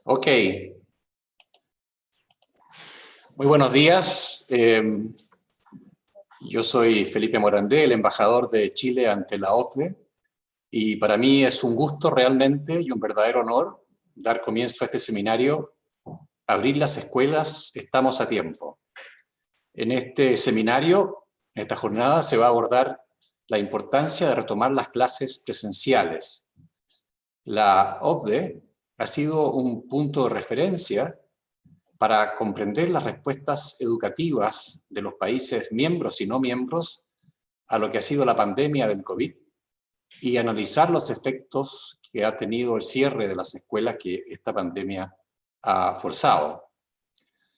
Ok. Muy buenos días. Yo soy Felipe Morandé, el embajador de Chile ante la OCDE, y para mí es un gusto realmente y un verdadero honor dar comienzo a este seminario. Abrir las escuelas, estamos a tiempo. En este seminario, en esta jornada, se va a abordar la importancia de retomar las clases presenciales. La OCDE ha sido un punto de referencia para comprender las respuestas educativas de los países miembros y no miembros a lo que ha sido la pandemia del COVID y analizar los efectos que ha tenido el cierre de las escuelas que esta pandemia ha forzado.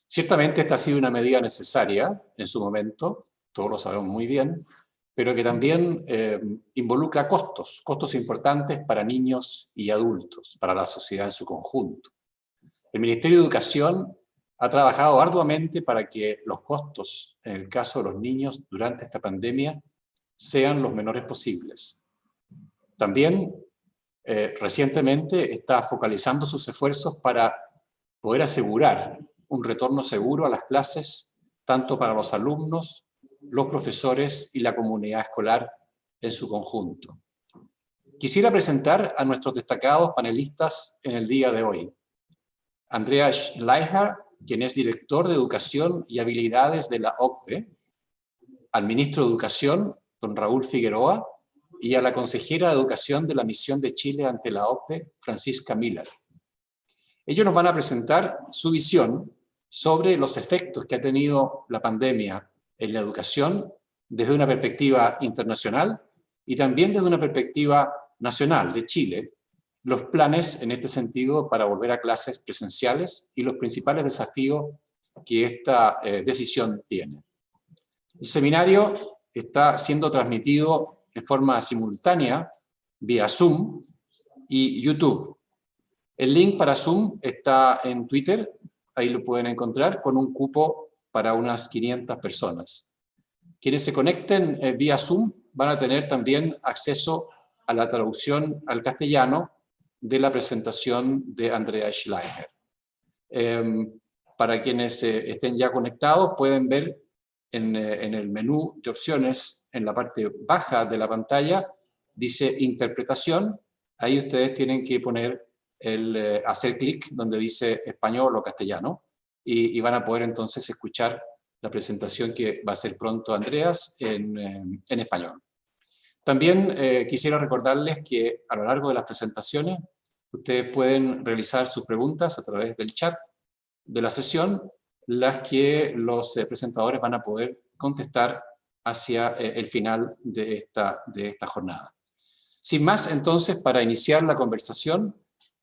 Ciertamente esta ha sido una medida necesaria en su momento, todos lo sabemos muy bien, pero que también involucra costos importantes para niños y adultos, para la sociedad en su conjunto. El Ministerio de Educación ha trabajado arduamente para que los costos, en el caso de los niños durante esta pandemia, sean los menores posibles. También recientemente está focalizando sus esfuerzos para poder asegurar un retorno seguro a las clases, tanto para los alumnos, los profesores y la comunidad escolar en su conjunto. Quisiera presentar a nuestros destacados panelistas en el día de hoy. Andreas Schleicher, quien es director de Educación y Habilidades de la OCDE, al ministro de Educación, don Raúl Figueroa, y a la consejera de Educación de la Misión de Chile ante la OCDE, Francisca Miller. Ellos nos van a presentar su visión sobre los efectos que ha tenido la pandemia en la educación desde una perspectiva internacional y también desde una perspectiva nacional de Chile, los planes en este sentido para volver a clases presenciales y los principales desafíos que esta decisión tiene. El seminario está siendo transmitido en forma simultánea vía Zoom y YouTube. El link para Zoom está en Twitter, ahí lo pueden encontrar, con un cupo para unas 500 personas. Quienes se conecten vía Zoom van a tener también acceso a la traducción al castellano de la presentación de Andrea Schleicher. Para quienes estén ya conectados, pueden ver en el menú de opciones, en la parte baja de la pantalla, dice interpretación. Ahí ustedes tienen que poner hacer clic donde dice español o castellano y van a poder entonces escuchar la presentación que va a hacer pronto Andreas en español. También quisiera recordarles que a lo largo de las presentaciones ustedes pueden realizar sus preguntas a través del chat de la sesión, las que los presentadores van a poder contestar hacia el final de esta jornada. Sin más, entonces, para iniciar la conversación,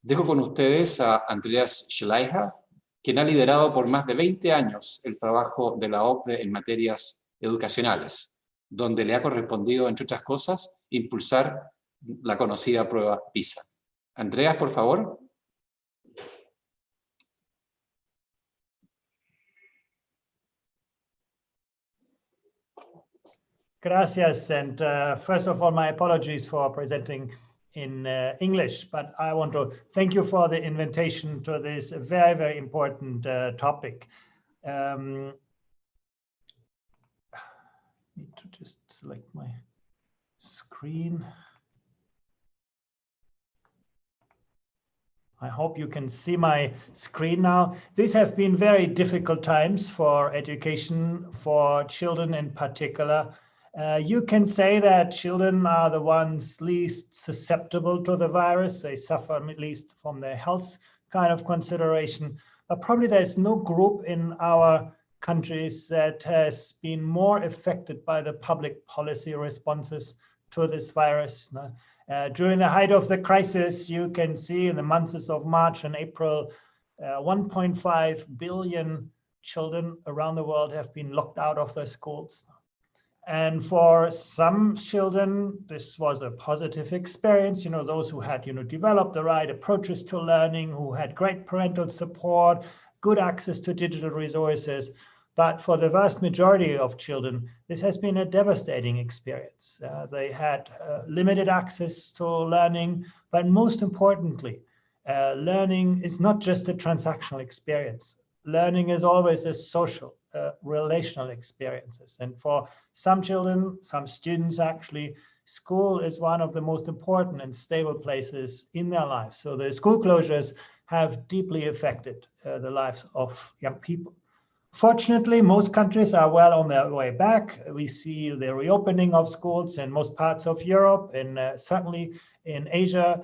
dejo con ustedes a Andreas Schleicher, quien ha liderado por más de 20 años el trabajo de la OCDE en materias educacionales, donde le ha correspondido, entre otras cosas, impulsar la conocida prueba PISA. Andreas, por favor. Gracias, and first of all, my apologies for presenting in English, but I want to thank you for the invitation to this very, very important topic. Need to just select my screen. I hope you can see my screen now. These have been very difficult times for education, for children in particular. You can say that children are the ones least susceptible to the virus. They suffer at least from their health kind of consideration. But probably there's no group in our countries that has been more affected by the public policy responses to this virus. During the height of the crisis, you can see in the months of March and April, 1.5 billion children around the world have been locked out of their schools. And for some children, this was a positive experience. Those who had, developed the right approaches to learning, who had great parental support, good access to digital resources. But for the vast majority of children, this has been a devastating experience. They had limited access to learning, but most importantly, learning is not just a transactional experience. Learning is always a social, relational experiences. And for some children, some students actually, school is one of the most important and stable places in their lives. So the school closures have deeply affected the lives of young people. Fortunately, most countries are well on their way back. We see the reopening of schools in most parts of Europe and certainly in Asia.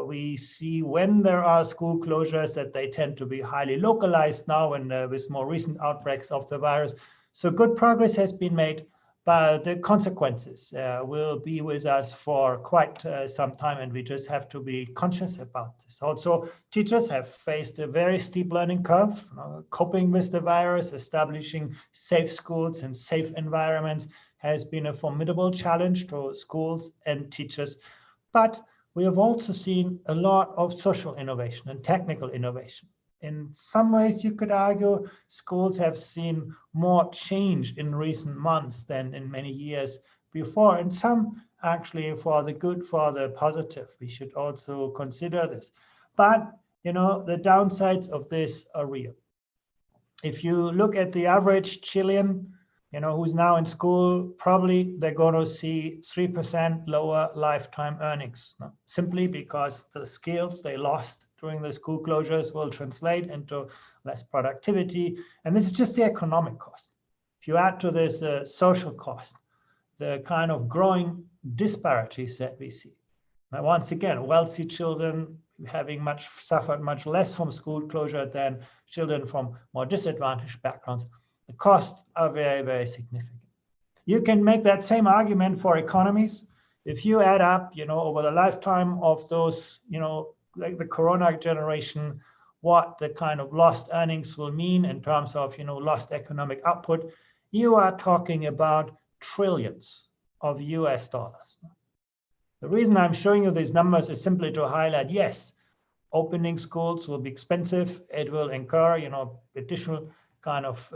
We see when there are school closures that they tend to be highly localized now and with more recent outbreaks of the virus. So good progress has been made, but the consequences will be with us for quite some time, and we just have to be conscious about this. Also, teachers have faced a very steep learning curve, coping with the virus, establishing safe schools and safe environments has been a formidable challenge to schools and teachers. But we have also seen a lot of social innovation and technical innovation. In some ways, you could argue schools have seen more change in recent months than in many years before, and some actually for the good, for the positive. We should also consider this. But, you know, the downsides of this are real. If you look at the average Chilean, you know, who's now in school, probably they're going to see 3% lower lifetime earnings, simply because the skills they lost during the school closures will translate into less productivity. And this is just the economic cost. If you add to this social cost, the kind of growing disparities that we see. Now, once again, wealthy children having suffered much less from school closure than children from more disadvantaged backgrounds. The costs are very, very significant. You can make that same argument for economies. If you add up, you know, over the lifetime of those, you know, like the Corona generation, what the kind of lost earnings will mean in terms of, you know, lost economic output, you are talking about trillions of US dollars. The reason I'm showing you these numbers is simply to highlight, yes, opening schools will be expensive. It will incur, you know, additional kind of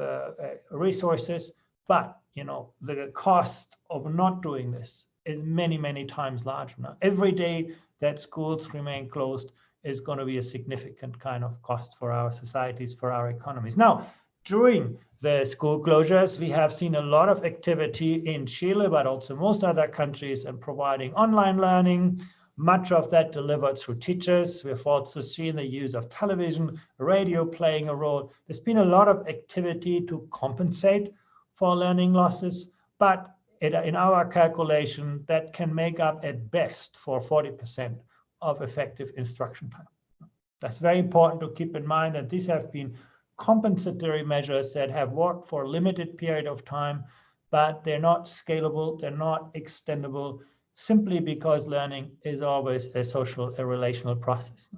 resources, but, you know, the cost of not doing this is many, many times larger. Now, every day that schools remain closed is going to be a significant kind of cost for our societies, for our economies. Now, during the school closures, we have seen a lot of activity in Chile, but also most other countries in providing online learning, much of that delivered through teachers. We've also seen the use of television, radio playing a role. There's been a lot of activity to compensate for learning losses, but in our calculation, that can make up at best for 40% of effective instruction time. That's very important to keep in mind that these have been compensatory measures that have worked for a limited period of time, but they're not scalable, they're not extendable, simply because learning is always a social, a relational process.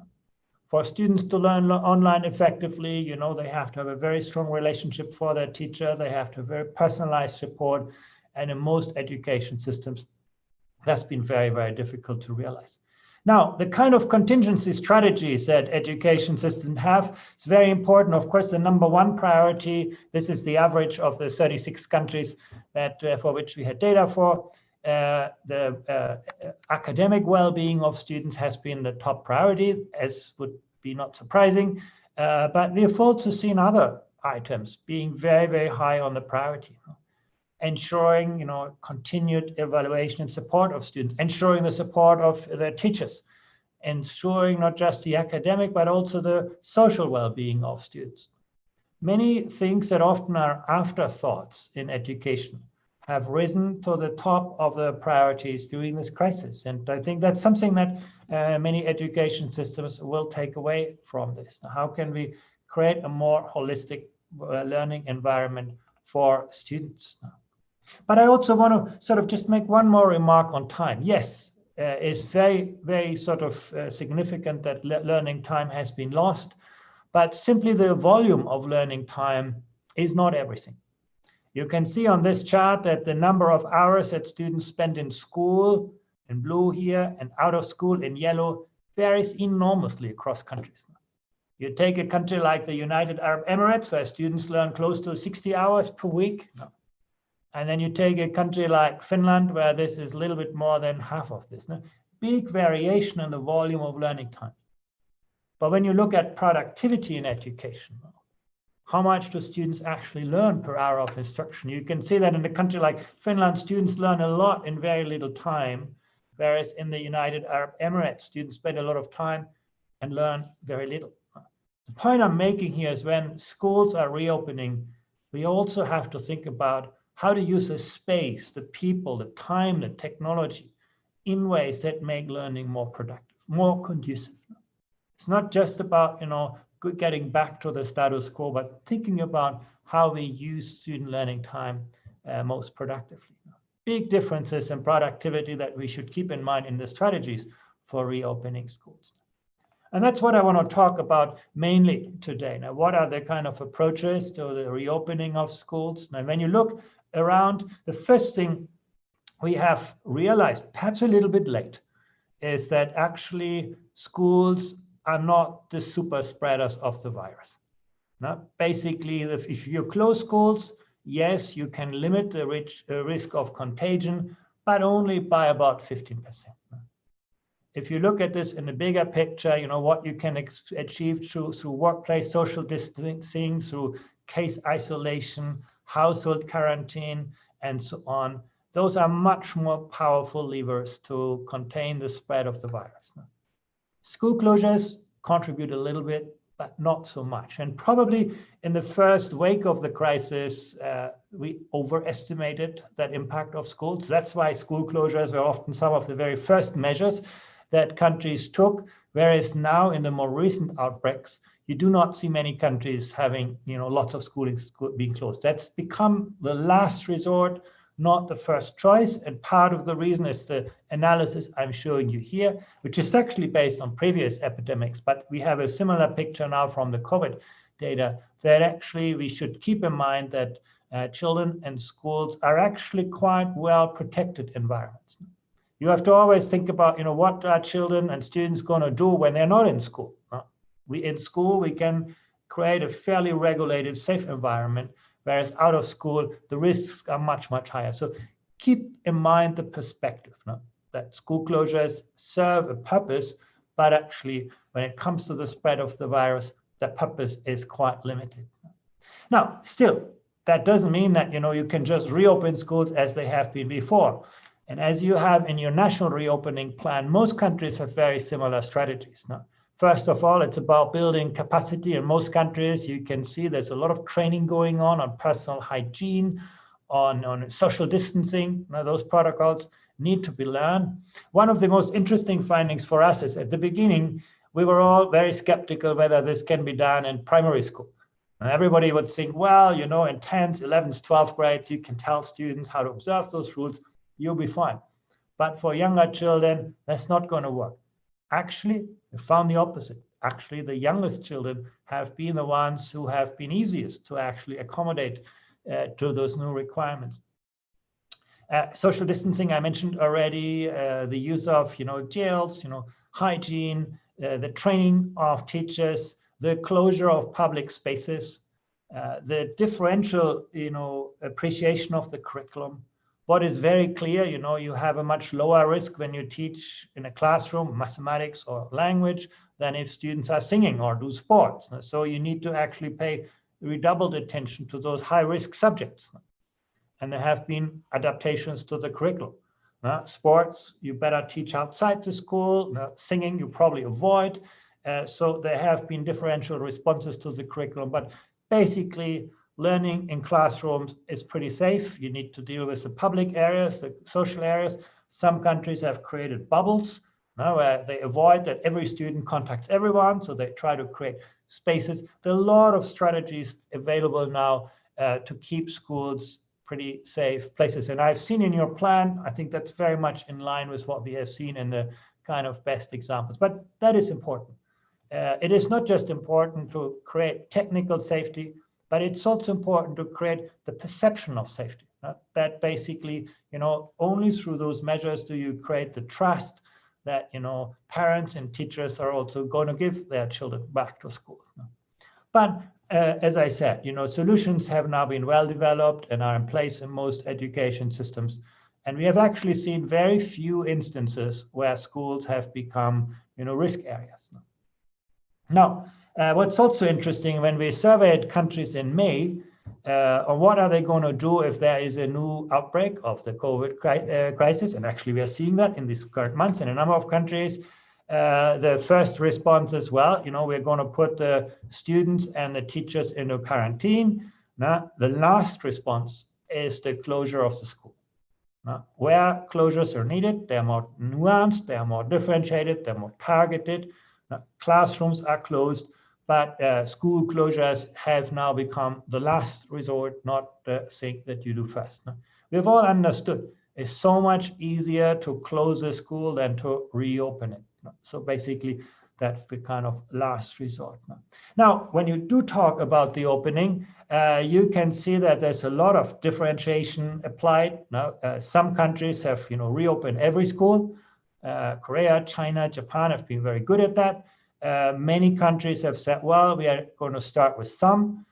For students to learn online effectively, you know, they have to have a very strong relationship for their teacher, they have to have very personalized support, and in most education systems, that's been very, very difficult to realize. Now, the kind of contingency strategies that education systems have is very important. Of course, the number one priority, this is the average of the 36 countries that for which we had data for. The academic well-being of students has been the top priority, as would be not surprising. But we have also seen other items being very, very high on the priority. Ensuring, you know, continued evaluation and support of students, ensuring the support of their teachers, ensuring not just the academic, but also the social well-being of students. Many things that often are afterthoughts in education have risen to the top of the priorities during this crisis. And I think that's something that many education systems will take away from this. Now, how can we create a more holistic learning environment for students? But I also want to sort of just make one more remark on time. Yes, it's very, very sort of significant that learning time has been lost, but simply the volume of learning time is not everything. You can see on this chart that the number of hours that students spend in school, in blue here, and out of school in yellow, varies enormously across countries. You take a country like the United Arab Emirates, where students learn close to 60 hours per week. And then you take a country like Finland, where this is a little bit more than half of this. Big variation in the volume of learning time. But when you look at productivity in education, how much do students actually learn per hour of instruction? You can see that in a country like Finland, students learn a lot in very little time, whereas in the United Arab Emirates, students spend a lot of time and learn very little. The point I'm making here is when schools are reopening, we also have to think about how to use the space, the people, the time, the technology in ways that make learning more productive, more conducive. It's not just about, getting back to the status quo, but thinking about how we use student learning time most productively. Big differences in productivity that we should keep in mind in the strategies for reopening schools. And that's what I want to talk about mainly today. Now, what are the kind of approaches to the reopening of schools? Now, when you look around, the first thing we have realized, perhaps a little bit late, is that actually schools are not the super spreaders of the virus. Now, basically, if you close schools, yes, you can limit the risk of contagion, but only by about 15%. If you look at this in the bigger picture, what you can achieve through workplace social distancing, through case isolation, household quarantine, and so on, those are much more powerful levers to contain the spread of the virus. School closures contribute a little bit, but not so much. And probably in the first wake of the crisis, we overestimated that impact of schools. That's why school closures were often some of the very first measures that countries took, whereas now in the more recent outbreaks, you do not see many countries having lots of schools being closed. That's become the last resort, not the first choice. And part of the reason is the analysis I'm showing you here, which is actually based on previous epidemics. But we have a similar picture now from the COVID data that actually we should keep in mind that children and schools are actually quite well protected environments. You have to always think about, what are children and students going to do when they're not in school? In school, we can create a fairly regulated, safe environment, whereas out of school, the risks are much, much higher. So keep in mind the perspective, that school closures serve a purpose, but actually, when it comes to the spread of the virus, that purpose is quite limited. Now, still, that doesn't mean that, you can just reopen schools as they have been before. And as you have in your national reopening plan, most countries have very similar strategies. Now, first of all, it's about building capacity. In most countries, you can see there's a lot of training going on personal hygiene, on social distancing. Now, those protocols need to be learned. One of the most interesting findings for us is at the beginning, we were all very skeptical whether this can be done in primary school. And everybody would think, well, in 10th, 11th, 12th grades, you can tell students how to observe those rules. You'll be fine. But for younger children, that's not going to work. Actually, we found the opposite. Actually, the youngest children have been the ones who have been easiest to actually accommodate to those new requirements. Social distancing, I mentioned already, the use of, jails, hygiene, the training of teachers, the closure of public spaces, the differential, appreciation of the curriculum. What is very clear, you have a much lower risk when you teach in a classroom, mathematics or language, than if students are singing or do sports. So you need to actually pay redoubled attention to those high-risk subjects. And there have been adaptations to the curriculum. Sports, you better teach outside the school. Singing, you probably avoid. So there have been differential responses to the curriculum. But basically, learning in classrooms is pretty safe. You need to deal with the public areas, the social areas. Some countries have created bubbles where they avoid that every student contacts everyone, so they try to create spaces. There are a lot of strategies available now to keep schools pretty safe places. And I've seen in your plan, I think that's very much in line with what we have seen in the kind of best examples. But that is important. It is not just important to create technical safety, but it's also important to create the perception of safety. That basically, only through those measures do you create the trust that, parents and teachers are also going to give their children back to school. But as I said, solutions have now been well developed and are in place in most education systems. And we have actually seen very few instances where schools have become, risk areas. Now, what's also interesting, when we surveyed countries in May, on what are they going to do if there is a new outbreak of the COVID crisis, and actually we are seeing that in these current months in a number of countries. The first response as well, we're going to put the students and the teachers into quarantine. Now, the last response is the closure of the school. Now, where closures are needed, they're more nuanced, they're more differentiated, they're more targeted. Now, classrooms are closed, but school closures have now become the last resort, not the thing that you do first. Now, we've all understood it's so much easier to close a school than to reopen it. So basically, that's the kind of last resort. Now, when you do talk about the opening, you can see that there's a lot of differentiation applied. Now, some countries have reopened every school. Korea, China, Japan have been very good at that. Many countries have said, well, we are going to start with some.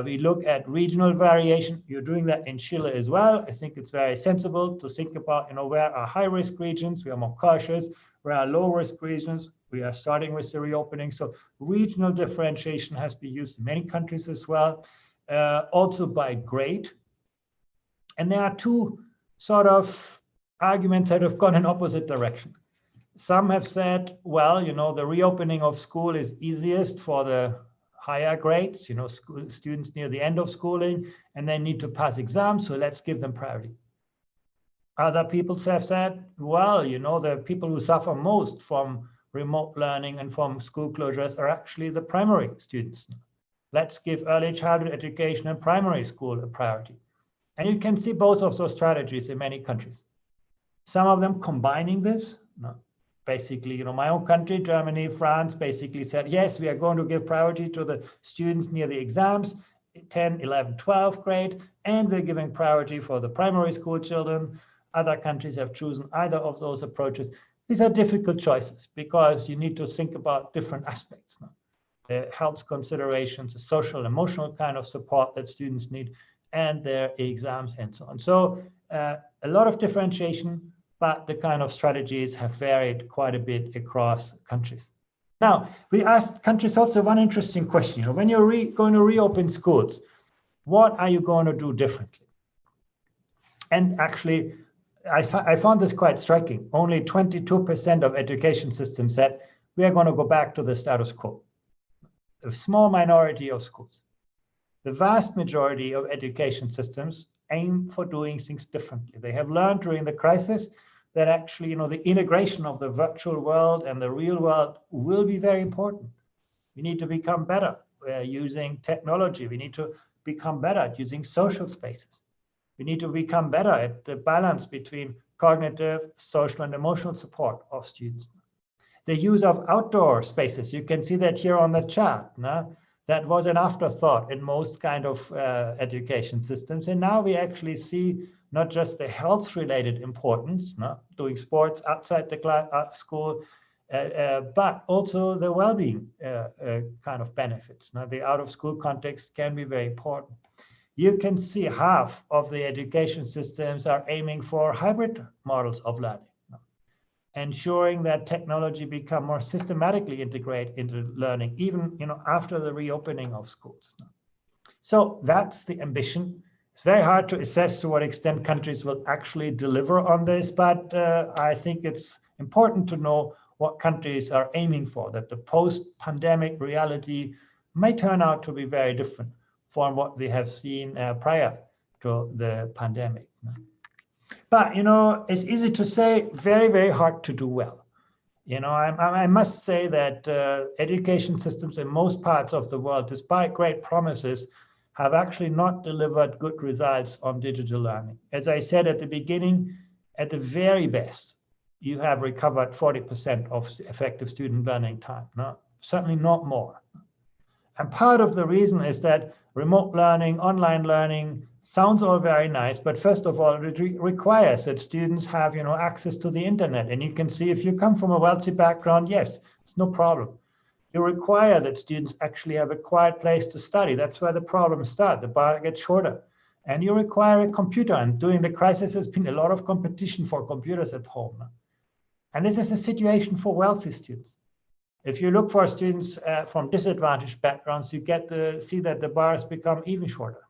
We look at regional variation. You're doing that in Chile as well. I think it's very sensible to think about, where are high-risk regions? We are more cautious. Where are low-risk regions? We are starting with the reopening. So regional differentiation has been used in many countries as well, also by grade. And there are two sort of arguments that have gone in opposite direction. Some have said, well, the reopening of school is easiest for the higher grades, students near the end of schooling, and they need to pass exams, so let's give them priority. Other people have said, well, the people who suffer most from remote learning and from school closures are actually the primary students. Let's give early childhood education and primary school a priority. And you can see both of those strategies in many countries. Some of them combining this. Basically, my own country, Germany, France, basically said, yes, we are going to give priority to the students near the exams, 10, 11, 12th grade, and we're giving priority for the primary school children. Other countries have chosen either of those approaches. These are difficult choices because you need to think about different aspects. The health considerations, the social, emotional kind of support that students need, and their exams and so on. So a lot of differentiation, but the kind of strategies have varied quite a bit across countries. Now, we asked countries also one interesting question. When you're going to reopen schools, what are you going to do differently? And actually, I found this quite striking. Only 22% of education systems said, we are going to go back to the status quo. A small minority of schools. The vast majority of education systems aim for doing things differently. They have learned during the crisis that actually, the integration of the virtual world and the real world will be very important. We need to become better using technology. We need to become better at using social spaces. We need to become better at the balance between cognitive, social, and emotional support of students. The use of outdoor spaces, you can see that here on the chart. That was an afterthought in most kind of education systems. And now we actually see not just the health-related importance, doing sports outside the school, but also the well-being kind of benefits. Now, the out-of-school context can be very important. You can see half of the education systems are aiming for hybrid models of learning, ensuring that technology become more systematically integrated into learning, even after the reopening of schools. So that's the ambition. It's very hard to assess to what extent countries will actually deliver on this, but I think it's important to know what countries are aiming for, that the post-pandemic reality may turn out to be very different from what we have seen prior to the pandemic. But, it's easy to say, very, very hard to do well. I must say that education systems in most parts of the world, despite great promises, have actually not delivered good results on digital learning. As I said at the beginning, at the very best, you have recovered 40% of effective student learning time. Certainly not more. And part of the reason is that remote learning, online learning sounds all very nice, but first of all, it requires that students have access to the internet. And you can see if you come from a wealthy background, yes, it's no problem. You require that students actually have a quiet place to study. That's where the problems start. The bar gets shorter. And you require a computer. And during the crisis, there's been a lot of competition for computers at home. And this is a situation for wealthy students. If you look for students from disadvantaged backgrounds, you get to see that the bars become even shorter.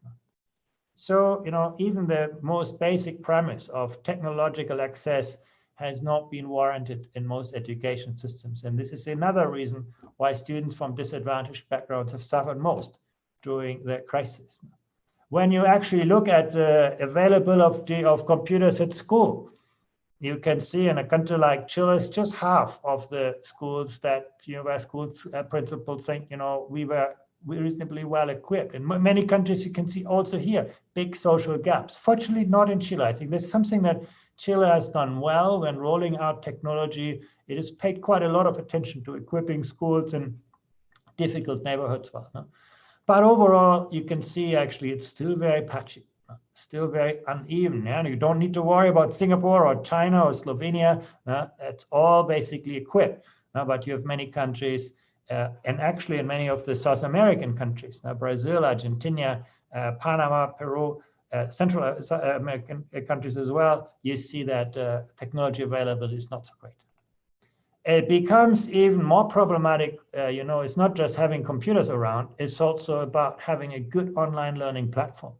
So, even the most basic premise of technological access has not been warranted in most education systems. And this is another reason why students from disadvantaged backgrounds have suffered most during the crisis. When you actually look at the availability of computers at school, you can see in a country like Chile, it's just half of the schools that where schools principals think, we're reasonably well equipped. In many countries, you can see also here big social gaps. Fortunately, not in Chile. I think that's something that Chile has done well when rolling out technology. It has paid quite a lot of attention to equipping schools in difficult neighborhoods. But overall, you can see actually it's still very patchy. Still very uneven. You don't need to worry about Singapore or China or Slovenia. It's all basically equipped. But you have many countries, and actually in many of the South American countries, Brazil, Argentina, Panama, Peru, Central American countries as well, you see that technology availability is not so great. It becomes even more problematic. It's not just having computers around, it's also about having a good online learning platform.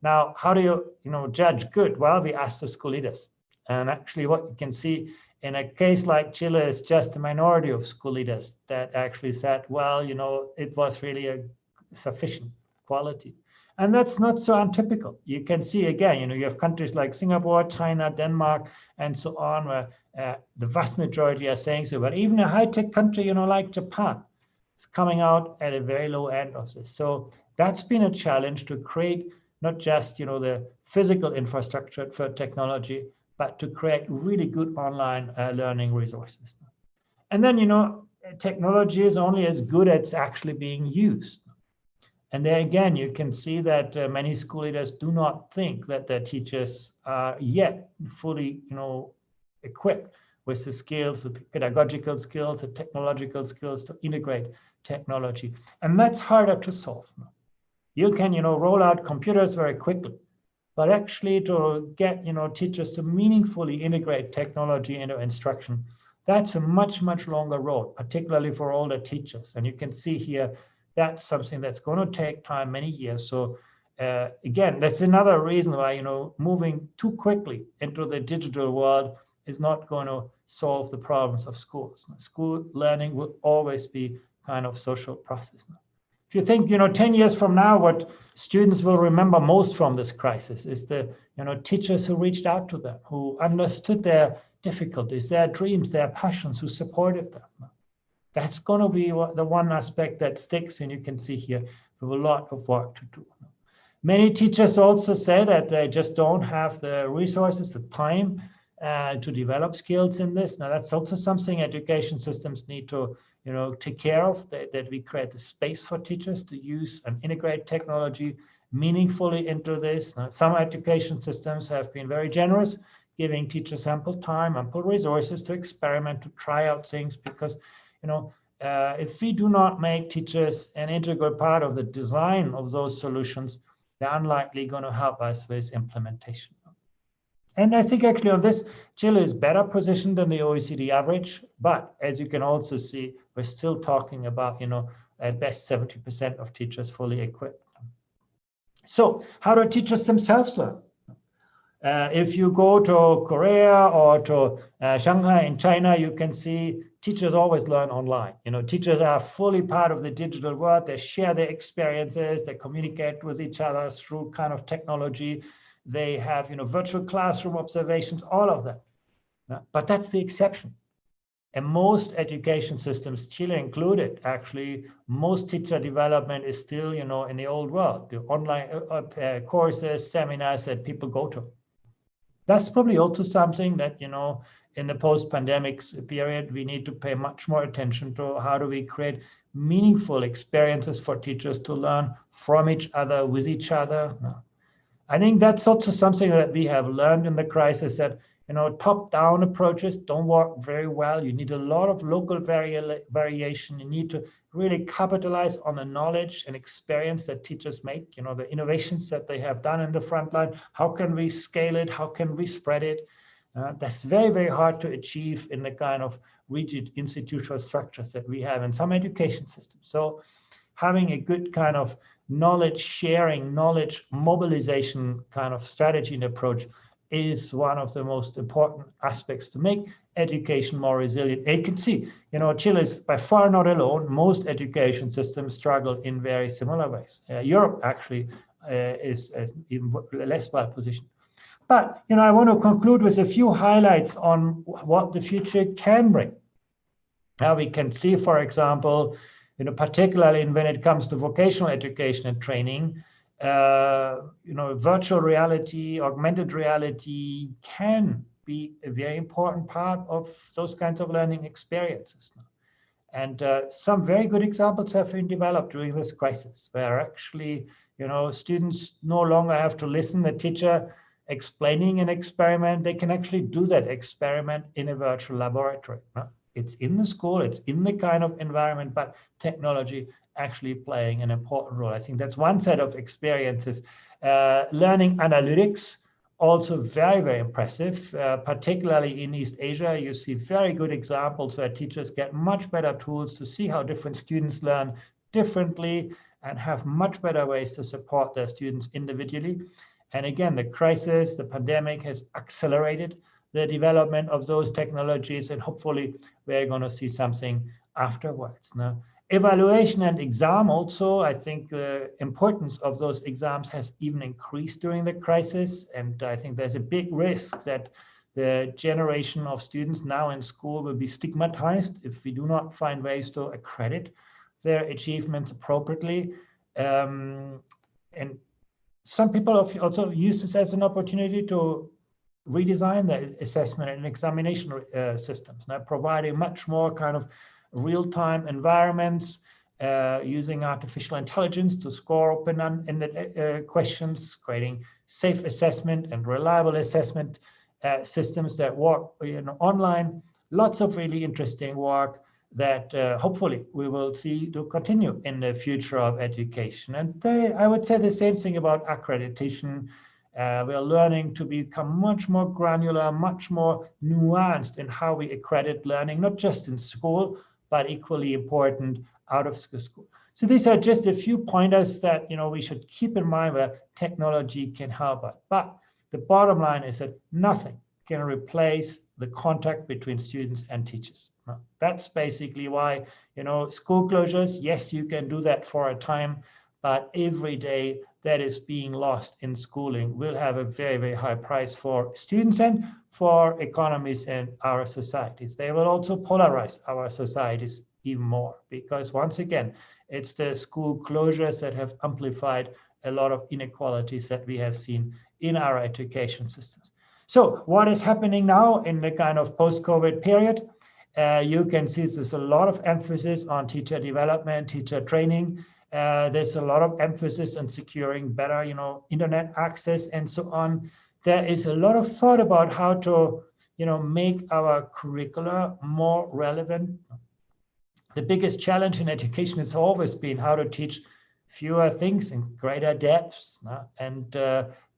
Now, how do you, judge good? Well, we asked the school leaders. And actually what you can see in a case like Chile is just a minority of school leaders that actually said, well, it was really a sufficient quality. And that's not so untypical. You can see again, you have countries like Singapore, China, Denmark, and so on, where the vast majority are saying so. But even a high-tech country, like Japan, is coming out at a very low end of this. So that's been a challenge to create not just the physical infrastructure for technology, but to create really good online learning resources. And then technology is only as good as it's actually being used. And there again, you can see that many school leaders do not think that their teachers are yet fully equipped with the skills, the pedagogical skills, the technological skills to integrate technology. And that's harder to solve. You can, roll out computers very quickly, but actually to get, teachers to meaningfully integrate technology into instruction, that's a much, much longer road, particularly for older teachers. And you can see here, that's something that's going to take time, many years. So again, that's another reason why, moving too quickly into the digital world is not going to solve the problems of schools. School learning will always be kind of social process. If you think, 10 years from now, what students will remember most from this crisis is the, teachers who reached out to them, who understood their difficulties, their dreams, their passions, who supported them. That's going to be the one aspect that sticks, and you can see here we have a lot of work to do. Many teachers also say that they just don't have the resources, the time to develop skills in this. Now, that's also something education systems need to take care of, that we create the space for teachers to use and integrate technology meaningfully into this. Now, some education systems have been very generous, giving teachers ample time, ample resources to experiment, to try out things, because if we do not make teachers an integral part of the design of those solutions, they're unlikely going to help us with implementation. And I think actually on this, Chile is better positioned than the OECD average, but as you can also see, we're still talking about, at best 70% of teachers fully equipped. So how do teachers themselves learn? If you go to Korea or to Shanghai in China, you can see teachers always learn online. Teachers are fully part of the digital world. They share their experiences. They communicate with each other through kind of technology. They have, virtual classroom observations, all of that. But that's the exception. And most education systems, Chile included, actually, most teacher development is still, in the old world, the online courses, seminars that people go to. That's probably also something that, in the post-pandemic period, we need to pay much more attention to. How do we create meaningful experiences for teachers to learn from each other, with each other? I think that's also something that we have learned in the crisis, that top-down approaches don't work very well. You need a lot of local variation. You need to really capitalize on the knowledge and experience that teachers make, the innovations that they have done in the front line. How can we scale it? How can we spread it? That's very, very hard to achieve in the kind of rigid institutional structures that we have in some education systems. So having a good kind of knowledge sharing, knowledge mobilization kind of strategy and approach is one of the most important aspects to make education more resilient. You can see, Chile is by far not alone. Most education systems struggle in very similar ways. Europe actually is even less well positioned. But, I want to conclude with a few highlights on what the future can bring. Now we can see, for example, particularly when it comes to vocational education and training, virtual reality, augmented reality can be a very important part of those kinds of learning experiences. And some very good examples have been developed during this crisis, where actually, students no longer have to listen to the teacher explaining an experiment. They can actually do that experiment in a virtual laboratory. It's in the school, it's in the kind of environment, but technology actually playing an important role. I think that's one set of experiences. Learning analytics, also very, very impressive, particularly in East Asia. You see very good examples where teachers get much better tools to see how different students learn differently and have much better ways to support their students individually. And again, the crisis, the pandemic has accelerated the development of those technologies, and hopefully we're going to see something afterwards. Now, evaluation and exam also, I think the importance of those exams has even increased during the crisis. And I think there's a big risk that the generation of students now in school will be stigmatized if we do not find ways to accredit their achievements appropriately. And some people have also used this as an opportunity to redesign the assessment and examination systems, now providing much more kind of real-time environments, using artificial intelligence to score open-ended questions, creating safe assessment and reliable assessment systems that work online. Lots of really interesting work that hopefully we will see to continue in the future of education. And I would say the same thing about accreditation. We are learning to become much more granular, much more nuanced in how we accredit learning, not just in school, but equally important out of school. So these are just a few pointers that we should keep in mind where technology can help us. But the bottom line is that nothing can replace the contact between students and teachers. That's basically why school closures, yes, you can do that for a time, but every day that is being lost in schooling will have a very, very high price for students and for economies and our societies. They will also polarize our societies even more, because once again, it's the school closures that have amplified a lot of inequalities that we have seen in our education systems. So what is happening now in the kind of post-COVID period? You can see there's a lot of emphasis on teacher development, teacher training. There's a lot of emphasis on securing better, internet access and so on. There is a lot of thought about how to, make our curricula more relevant. The biggest challenge in education has always been how to teach fewer things in greater depths.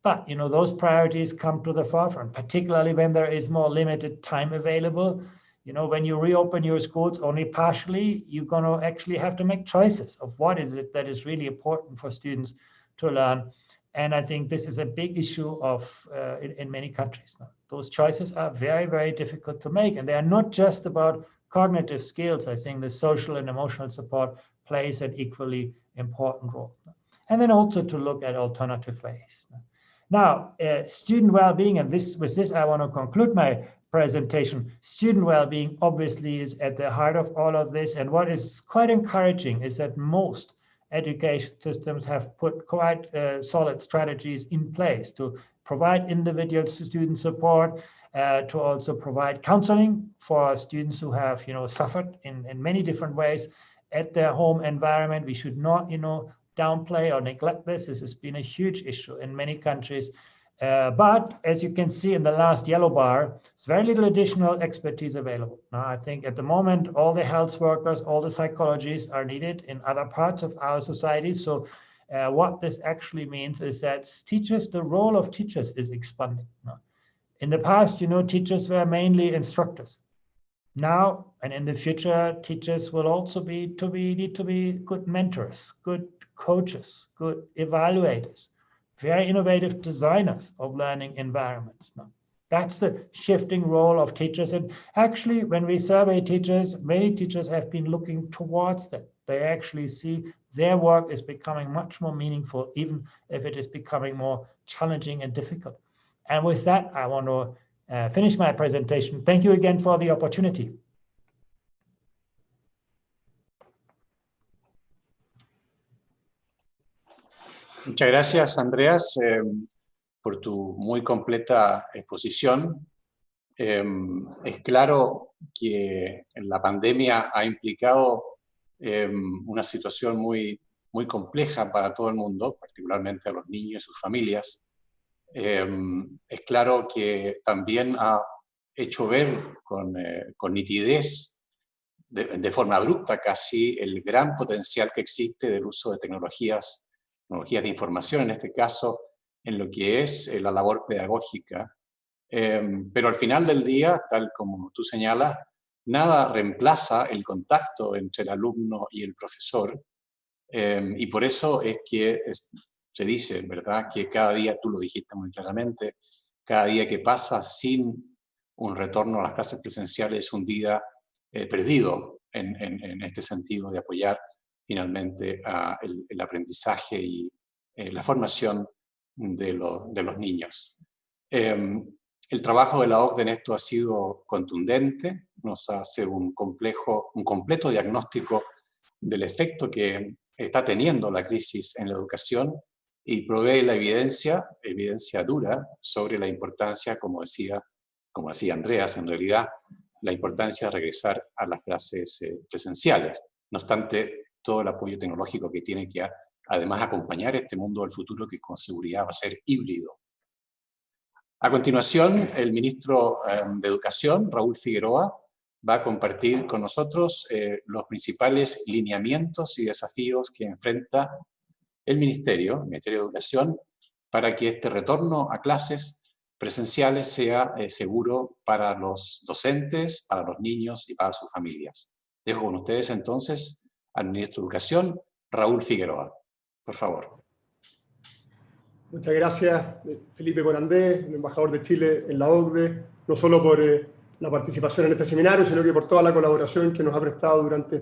But those priorities come to the forefront, particularly when there is more limited time available. When you reopen your schools only partially, you're going to actually have to make choices of what is it that is really important for students to learn. And I think this is a big issue in many countries now. Those choices are very, very difficult to make. And they are not just about cognitive skills. I think the social and emotional support plays an equally important role. And then also to look at alternative ways. Now, student well-being, and with this I want to conclude my presentation. Student well-being obviously is at the heart of all of this. And what is quite encouraging is that most education systems have put quite solid strategies in place to provide individual student support, to also provide counseling for students who have suffered in many different ways at their home environment. We should not downplay or neglect this. This has been a huge issue in many countries. But as you can see in the last yellow bar, there's very little additional expertise available. Now, I think at the moment, all the health workers, all the psychologists are needed in other parts of our society. So what this actually means is that the role of teachers is expanding. In the past, teachers were mainly instructors. Now and in the future, teachers will also need to be good mentors, good coaches, good evaluators, very innovative designers of learning environments. Now, that's the shifting role of teachers. And actually, when we survey teachers, many teachers have been looking towards that. They actually see their work is becoming much more meaningful, even if it is becoming more challenging and difficult. And with that, I want to finish my presentation. Thank you again for the opportunity. Muchas gracias, Andreas, por tu muy completa exposición. Es claro que la pandemia ha implicado una situación muy, muy compleja para todo el mundo, particularmente a los niños y sus familias. Es claro que también ha hecho ver con nitidez, de forma abrupta casi, el gran potencial que existe del uso de tecnologías de información, en este caso, en lo que es la labor pedagógica. Pero al final del día, tal como tú señalas, nada reemplaza el contacto entre el alumno y el profesor. Y por eso es que se dice, ¿verdad?, que cada día, tú lo dijiste muy claramente, cada día que pasa sin un retorno a las clases presenciales es un día perdido en este sentido de apoyar finalmente el aprendizaje y la formación de los niños. El trabajo de la OCDE en esto ha sido contundente, nos hace un completo diagnóstico del efecto que está teniendo la crisis en la educación y provee la evidencia dura sobre la importancia, como decía Andreas, en realidad, la importancia de regresar a las clases presenciales. No obstante, todo el apoyo tecnológico que tiene que además acompañar este mundo del futuro que con seguridad va a ser híbrido. A continuación, el ministro de Educación, Raúl Figueroa, va a compartir con nosotros los principales lineamientos y desafíos que enfrenta el Ministerio de Educación para que este retorno a clases presenciales sea seguro para los docentes, para los niños y para sus familias. Dejo con ustedes entonces al ministro de Educación, Raúl Figueroa. Por favor. Muchas gracias, Felipe Corandé, el embajador de Chile en la OCDE, no solo por la participación en este seminario, sino que por toda la colaboración que nos ha prestado durante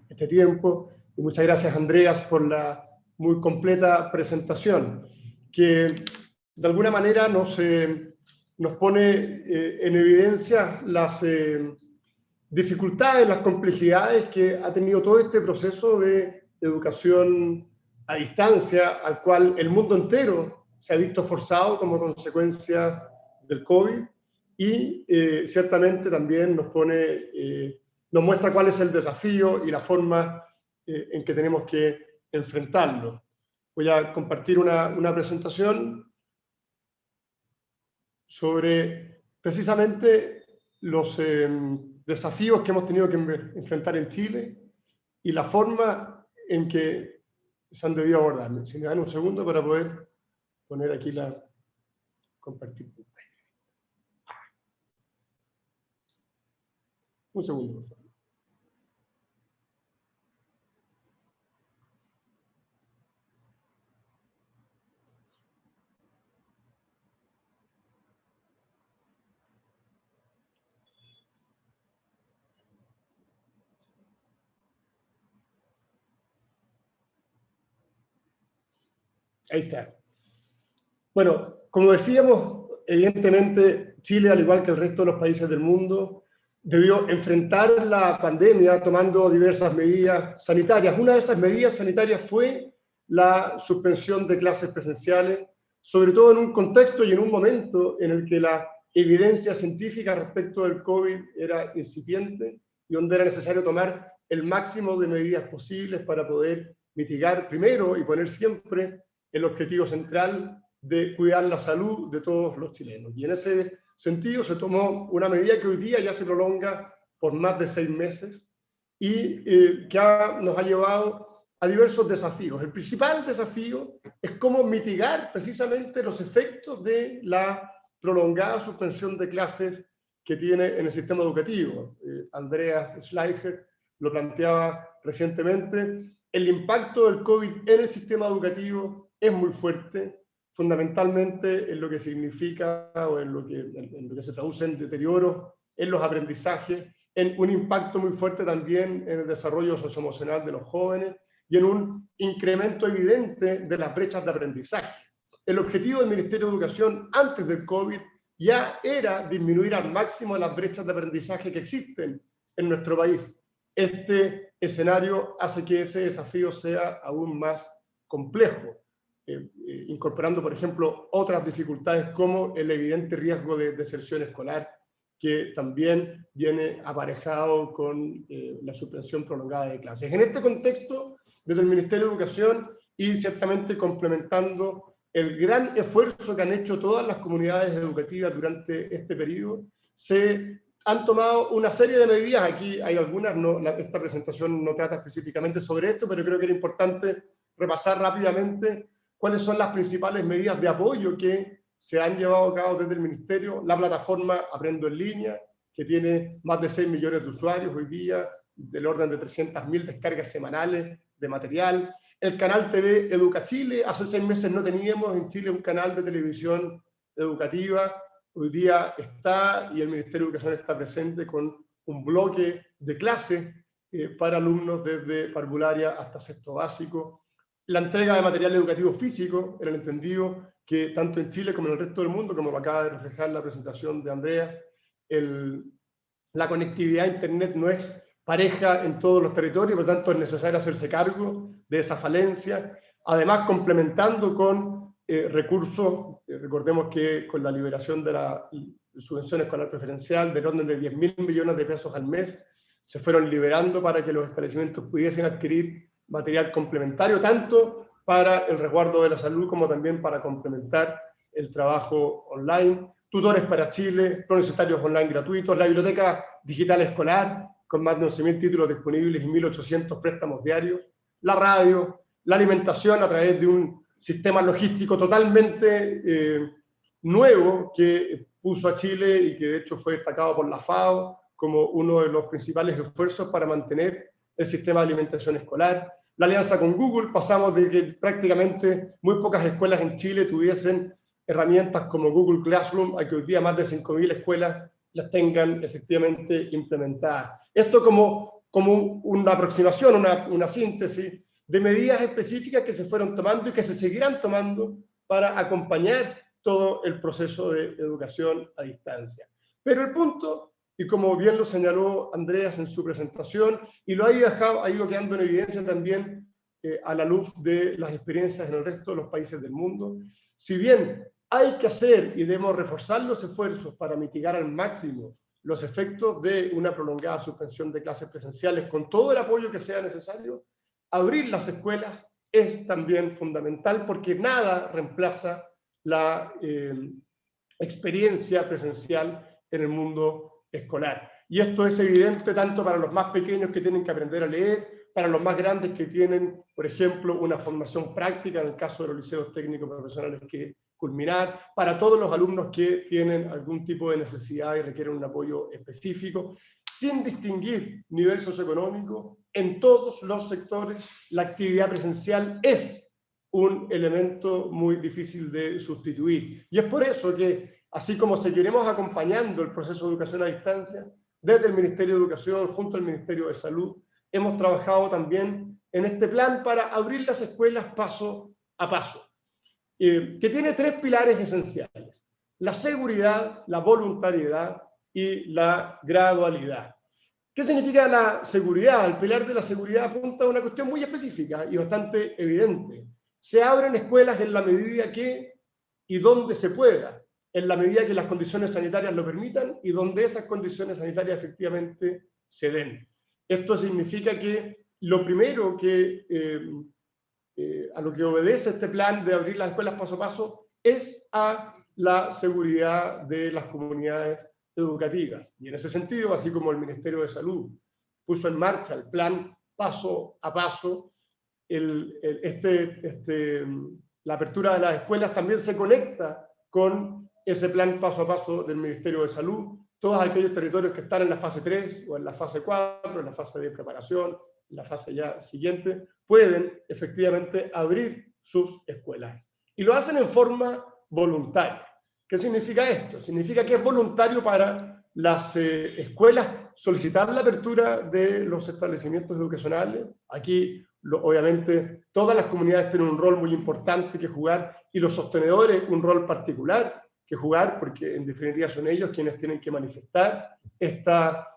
este tiempo. Y muchas gracias, Andreas, por la muy completa presentación, que de alguna manera nos pone en evidencia las dificultades, las complejidades que ha tenido todo este proceso de educación a distancia, al cual el mundo entero se ha visto forzado como consecuencia del COVID, y ciertamente también nos muestra cuál es el desafío y la forma en que tenemos que enfrentarlo. Voy a compartir una presentación sobre precisamente los desafíos que hemos tenido que enfrentar en Chile y la forma en que se han debido abordar. Si me dan un segundo para poder poner aquí compartir. Un segundo, por favor. Ahí está. Bueno, como decíamos, evidentemente Chile, al igual que el resto de los países del mundo, debió enfrentar la pandemia tomando diversas medidas sanitarias. Una de esas medidas sanitarias fue la suspensión de clases presenciales, sobre todo en un contexto y en un momento en el que la evidencia científica respecto del COVID era incipiente y donde era necesario tomar el máximo de medidas posibles para poder mitigar primero y poner siempre el objetivo central de cuidar la salud de todos los chilenos. Y en ese sentido se tomó una medida que hoy día ya se prolonga por más de 6 meses y que nos ha llevado a diversos desafíos. El principal desafío es cómo mitigar precisamente los efectos de la prolongada suspensión de clases que tiene en el sistema educativo. Andreas Schleicher lo planteaba recientemente. El impacto del COVID en el sistema educativo es muy fuerte, fundamentalmente en lo que significa o en lo que se traduce en deterioro en los aprendizajes, en un impacto muy fuerte también en el desarrollo socioemocional de los jóvenes y en un incremento evidente de las brechas de aprendizaje. El objetivo del Ministerio de Educación antes del COVID ya era disminuir al máximo las brechas de aprendizaje que existen en nuestro país. Este escenario hace que ese desafío sea aún más complejo, incorporando, por ejemplo, otras dificultades como el evidente riesgo de deserción escolar, que también viene aparejado con la suspensión prolongada de clases. En este contexto, desde el Ministerio de Educación y ciertamente complementando el gran esfuerzo que han hecho todas las comunidades educativas durante este periodo, se han tomado una serie de medidas. Aquí hay algunas, esta presentación no trata específicamente sobre esto, pero creo que era importante repasar rápidamente cuáles son las principales medidas de apoyo que se han llevado a cabo desde el Ministerio. La plataforma Aprendo en Línea, que tiene más de 6 millones de usuarios hoy día, del orden de 300.000 descargas semanales de material. El canal TV Educa Chile, hace 6 meses no teníamos en Chile un canal de televisión educativa, hoy día está, y el Ministerio de Educación está presente con un bloque de clases para alumnos desde parvularia hasta sexto básico. La entrega de material educativo físico, en el entendido que tanto en Chile como en el resto del mundo, como lo acaba de reflejar la presentación de Andreas, la conectividad a Internet no es pareja en todos los territorios, por lo tanto es necesario hacerse cargo de esa falencia, además complementando con recursos. Recordemos que con la liberación de la subvención escolar preferencial del orden de 10.000 millones de pesos al mes, se fueron liberando para que los establecimientos pudiesen adquirir material complementario, tanto para el resguardo de la salud como también para complementar el trabajo online. Tutores para Chile, universitarios online gratuitos, la biblioteca digital escolar con más de 11.000 títulos disponibles y 1.800 préstamos diarios, la radio, la alimentación a través de un sistema logístico totalmente nuevo que puso a Chile y que de hecho fue destacado por la FAO como uno de los principales esfuerzos para mantener el sistema de alimentación escolar. La alianza con Google, pasamos de que prácticamente muy pocas escuelas en Chile tuviesen herramientas como Google Classroom a que hoy día más de 5.000 escuelas las tengan efectivamente implementadas. Esto como una aproximación, una síntesis de medidas específicas que se fueron tomando y que se seguirán tomando para acompañar todo el proceso de educación a distancia. Pero el punto, y como bien lo señaló Andreas en su presentación, y lo ha ido quedando en evidencia también a la luz de las experiencias en el resto de los países del mundo, si bien hay que hacer y debemos reforzar los esfuerzos para mitigar al máximo los efectos de una prolongada suspensión de clases presenciales con todo el apoyo que sea necesario, abrir las escuelas es también fundamental porque nada reemplaza la experiencia presencial en el mundo escolar. Y esto es evidente tanto para los más pequeños que tienen que aprender a leer, para los más grandes que tienen, por ejemplo, una formación práctica, en el caso de los liceos técnicos profesionales que culminar, para todos los alumnos que tienen algún tipo de necesidad y requieren un apoyo específico, sin distinguir nivel socioeconómico. En todos los sectores la actividad presencial es un elemento muy difícil de sustituir. Y es por eso que, así como seguiremos acompañando el proceso de educación a distancia, desde el Ministerio de Educación, junto al Ministerio de Salud, hemos trabajado también en este plan para abrir las escuelas paso a paso, que tiene 3 pilares esenciales: la seguridad, la voluntariedad y la gradualidad. ¿Qué significa la seguridad? El pilar de la seguridad apunta a una cuestión muy específica y bastante evidente. Se abren escuelas en la medida que y donde se pueda, en la medida que las condiciones sanitarias lo permitan y donde esas condiciones sanitarias efectivamente se den. Esto significa que lo primero que a lo que obedece este plan de abrir las escuelas paso a paso es a la seguridad de las comunidades educativas. Y en ese sentido, así como el Ministerio de Salud puso en marcha el plan paso a paso, la apertura de las escuelas también se conecta con ese plan paso a paso del Ministerio de Salud. Todos aquellos territorios que están en la fase 3 o en la fase 4, en la fase de preparación, en la fase ya siguiente, pueden efectivamente abrir sus escuelas. Y lo hacen en forma voluntaria. ¿Qué significa esto? Significa que es voluntario para las escuelas solicitar la apertura de los establecimientos educacionales. Aquí, obviamente, todas las comunidades tienen un rol muy importante que jugar y los sostenedores un rol particular que jugar, porque en definitiva son ellos quienes tienen que manifestar esta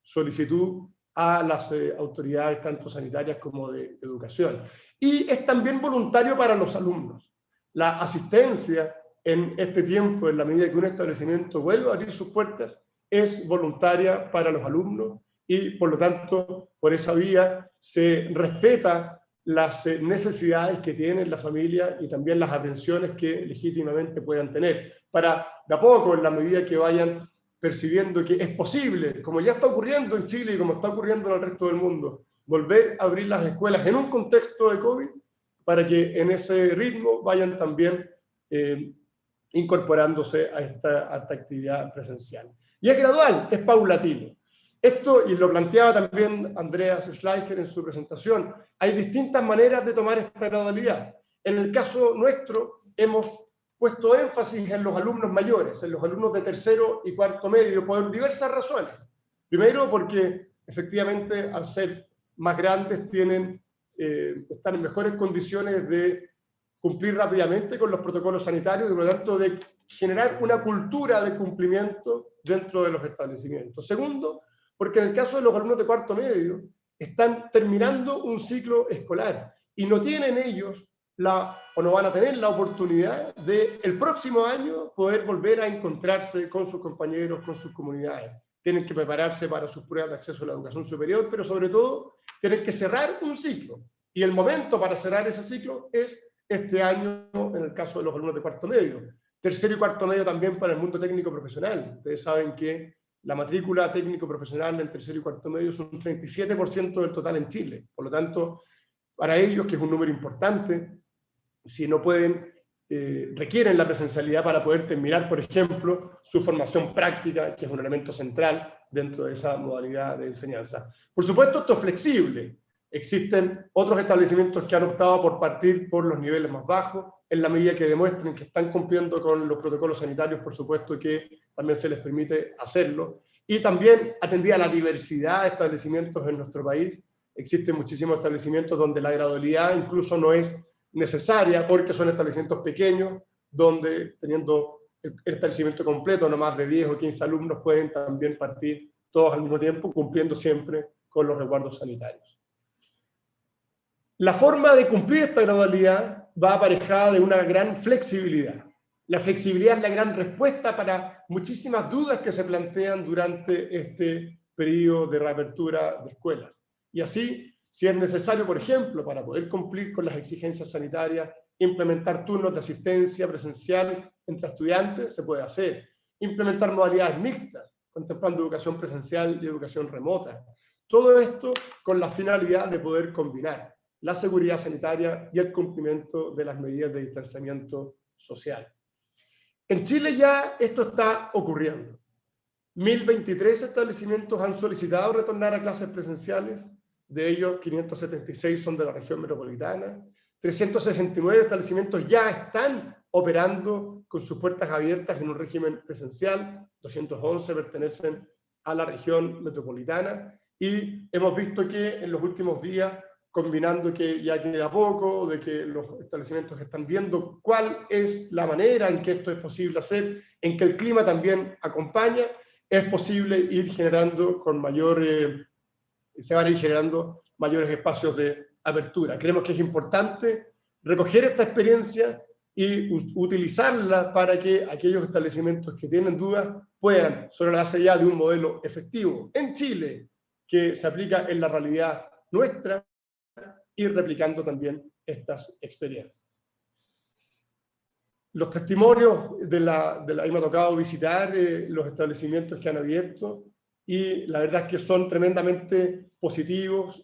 solicitud a las autoridades tanto sanitarias como de educación. Y es también voluntario para los alumnos. La asistencia en este tiempo, en la medida que un establecimiento vuelve a abrir sus puertas, es voluntaria para los alumnos y, por lo tanto, por esa vía se respeta las necesidades que tiene la familia y también las atenciones que legítimamente puedan tener, para de a poco, en la medida que vayan percibiendo que es posible, como ya está ocurriendo en Chile y como está ocurriendo en el resto del mundo, volver a abrir las escuelas en un contexto de COVID, para que en ese ritmo vayan también incorporándose a esta actividad presencial. Y es gradual, es paulatino. Esto, y lo planteaba también Andreas Schleicher en su presentación, hay distintas maneras de tomar esta gradualidad. En el caso nuestro, hemos puesto énfasis en los alumnos mayores, en los alumnos de tercero y cuarto medio, por diversas razones. Primero, porque efectivamente, al ser más grandes, están en mejores condiciones de cumplir rápidamente con los protocolos sanitarios y, por lo tanto, de generar una cultura de cumplimiento dentro de los establecimientos. Segundo, porque en el caso de los alumnos de cuarto medio, están terminando un ciclo escolar y no tienen ellos o no van a tener la oportunidad de el próximo año poder volver a encontrarse con sus compañeros, con sus comunidades. Tienen que prepararse para sus pruebas de acceso a la educación superior, pero sobre todo tienen que cerrar un ciclo. Y el momento para cerrar ese ciclo es este año, en el caso de los alumnos de cuarto medio. Tercero y cuarto medio también para el mundo técnico profesional. Ustedes saben que la matrícula técnico profesional en tercero y cuarto medio es un 37% del total en Chile. Por lo tanto, para ellos, que es un número importante, si no pueden, requieren la presencialidad para poder terminar, por ejemplo, su formación práctica, que es un elemento central dentro de esa modalidad de enseñanza. Por supuesto, esto es flexible. Existen otros establecimientos que han optado por partir por los niveles más bajos, en la medida que demuestren que están cumpliendo con los protocolos sanitarios, por supuesto que también se les permite hacerlo. Y también, atendida a la diversidad de establecimientos en nuestro país, existen muchísimos establecimientos donde la gradualidad incluso no es necesaria, porque son establecimientos pequeños, donde teniendo el establecimiento completo, no más de 10 o 15 alumnos, pueden también partir todos al mismo tiempo, cumpliendo siempre con los resguardos sanitarios. La forma de cumplir esta gradualidad va aparejada de una gran flexibilidad. La flexibilidad es la gran respuesta para muchísimas dudas que se plantean durante este periodo de reapertura de escuelas. Y así, si es necesario, por ejemplo, para poder cumplir con las exigencias sanitarias, implementar turnos de asistencia presencial entre estudiantes, se puede hacer. Implementar modalidades mixtas, contemplando educación presencial y educación remota. Todo esto con la finalidad de poder combinar la seguridad sanitaria y el cumplimiento de las medidas de distanciamiento social. En Chile ya esto está ocurriendo. 1.023 establecimientos han solicitado retornar a clases presenciales, de ellos 576 son de la región metropolitana, 369 establecimientos ya están operando con sus puertas abiertas en un régimen presencial, 211 pertenecen a la región metropolitana, y hemos visto que en los últimos días, combinando que ya queda poco, de que los establecimientos están viendo cuál es la manera en que esto es posible hacer, en que el clima también acompaña, es posible ir generando con se van a ir generando mayores espacios de apertura. Creemos que es importante recoger esta experiencia y utilizarla para que aquellos establecimientos que tienen dudas puedan, sobre la base ya de un modelo efectivo en Chile, que se aplica en la realidad nuestra, ir replicando también estas experiencias. Los testimonios ahí me ha tocado visitar los establecimientos que han abierto y la verdad es que son tremendamente positivos,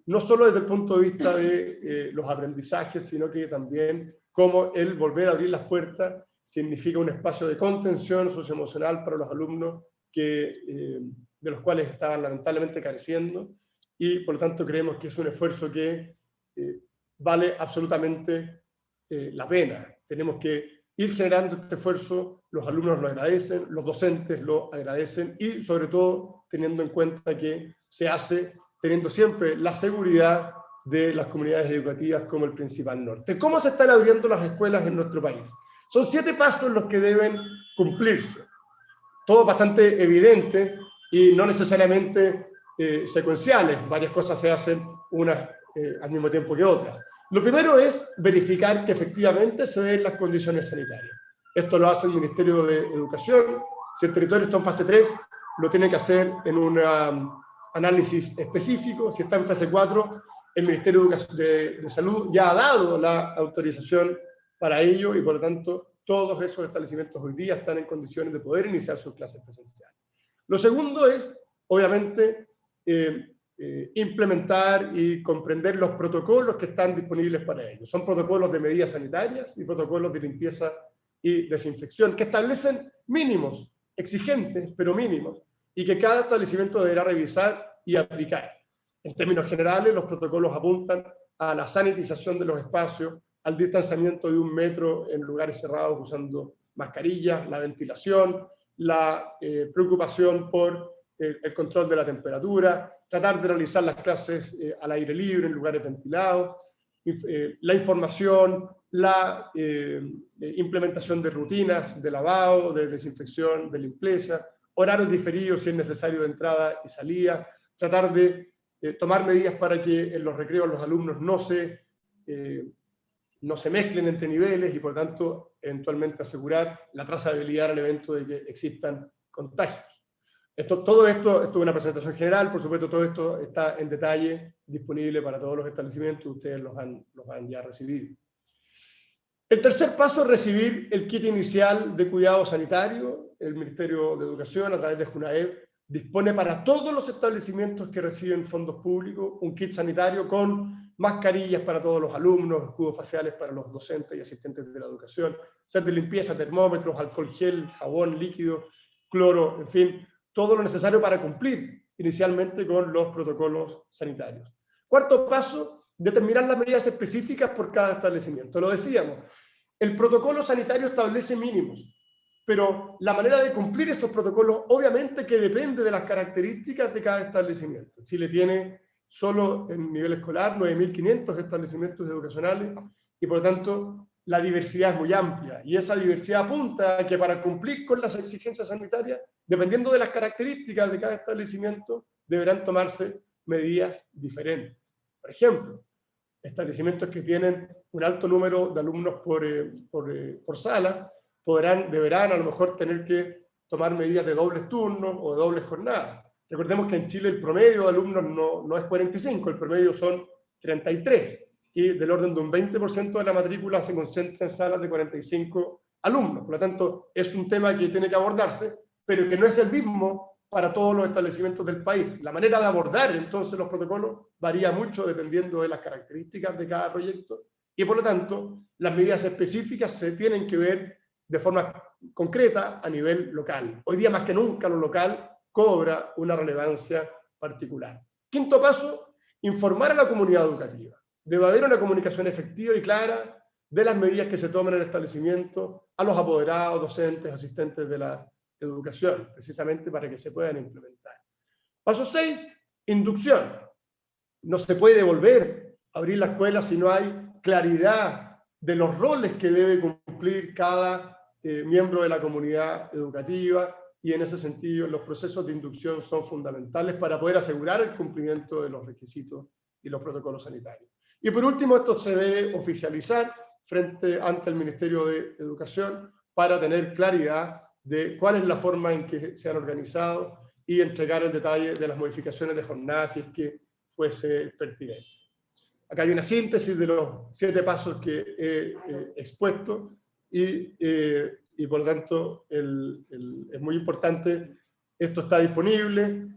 no solo desde el punto de vista de los aprendizajes, sino que también como el volver a abrir las puertas significa un espacio de contención socioemocional para los alumnos de los cuales estaban lamentablemente careciendo, y por lo tanto creemos que es un esfuerzo que vale absolutamente la pena. Tenemos que ir generando este esfuerzo, los alumnos lo agradecen, los docentes lo agradecen, y sobre todo teniendo en cuenta que se hace teniendo siempre la seguridad de las comunidades educativas como el principal norte. ¿Cómo se están abriendo las escuelas en nuestro país? Son 7 pasos los que deben cumplirse. Todo bastante evidente y no necesariamente secuenciales. Varias cosas se hacen unas al mismo tiempo que otras. Lo primero es verificar que efectivamente se den las condiciones sanitarias. Esto lo hace el Ministerio de Educación. Si el territorio está en fase 3, lo tiene que hacer en un análisis específico. Si está en fase 4, el Ministerio de Salud ya ha dado la autorización para ello, y por lo tanto todos esos establecimientos hoy día están en condiciones de poder iniciar sus clases presenciales. Lo segundo es, obviamente, implementar y comprender los protocolos que están disponibles para ello. Son protocolos de medidas sanitarias y protocolos de limpieza y desinfección que establecen mínimos, exigentes, pero mínimos, y que cada establecimiento deberá revisar y aplicar. En términos generales, los protocolos apuntan a la sanitización de los espacios, al distanciamiento de 1 metro en lugares cerrados usando mascarillas, la ventilación, la preocupación por el control de la temperatura, tratar de realizar las clases al aire libre en lugares ventilados, la información, la implementación de rutinas de lavado, de desinfección, de limpieza, horarios diferidos si es necesario de entrada y salida, tratar de tomar medidas para que en los recreos los alumnos no se mezclen entre niveles y por tanto eventualmente asegurar la trazabilidad al evento de que existan contagios. Todo esto es una presentación general, por supuesto todo esto está en detalle disponible para todos los establecimientos, ustedes los han ya recibido. El tercer paso es recibir el kit inicial de cuidado sanitario. El Ministerio de Educación, a través de Junaed, dispone para todos los establecimientos que reciben fondos públicos un kit sanitario con mascarillas para todos los alumnos, escudos faciales para los docentes y asistentes de la educación, set de limpieza, termómetros, alcohol gel, jabón líquido, cloro, en fin, todo lo necesario para cumplir inicialmente con los protocolos sanitarios. Cuarto paso, determinar las medidas específicas por cada establecimiento. Lo decíamos, el protocolo sanitario establece mínimos, pero la manera de cumplir esos protocolos obviamente que depende de las características de cada establecimiento. Chile tiene solo en nivel escolar 9.500 establecimientos educacionales y por lo tanto la diversidad es muy amplia, y esa diversidad apunta a que para cumplir con las exigencias sanitarias, dependiendo de las características de cada establecimiento, deberán tomarse medidas diferentes. Por ejemplo, establecimientos que tienen un alto número de alumnos por sala deberán a lo mejor tener que tomar medidas de dobles turnos o de dobles jornadas. Recordemos que en Chile el promedio de alumnos no es 45, el promedio son 33, y del orden de un 20% de la matrícula se concentra en salas de 45 alumnos. Por lo tanto, es un tema que tiene que abordarse, pero que no es el mismo para todos los establecimientos del país. La manera de abordar entonces los protocolos varía mucho dependiendo de las características de cada proyecto, y por lo tanto las medidas específicas se tienen que ver de forma concreta a nivel local. Hoy día más que nunca lo local cobra una relevancia particular. Quinto paso, informar a la comunidad educativa. Debe haber una comunicación efectiva y clara de las medidas que se toman en el establecimiento a los apoderados, docentes, asistentes de la educación, precisamente para que se puedan implementar. Paso 6, inducción. No se puede volver a abrir la escuela si no hay claridad de los roles que debe cumplir cada miembro de la comunidad educativa, y en ese sentido los procesos de inducción son fundamentales para poder asegurar el cumplimiento de los requisitos y los protocolos sanitarios. Y por último, esto se debe oficializar ante el Ministerio de Educación para tener claridad de cuál es la forma en que se han organizado y entregar el detalle de las modificaciones de jornada si es que fuese pertinente. Acá hay una síntesis de los 7 pasos que he expuesto y por lo tanto es muy importante. Esto está disponible.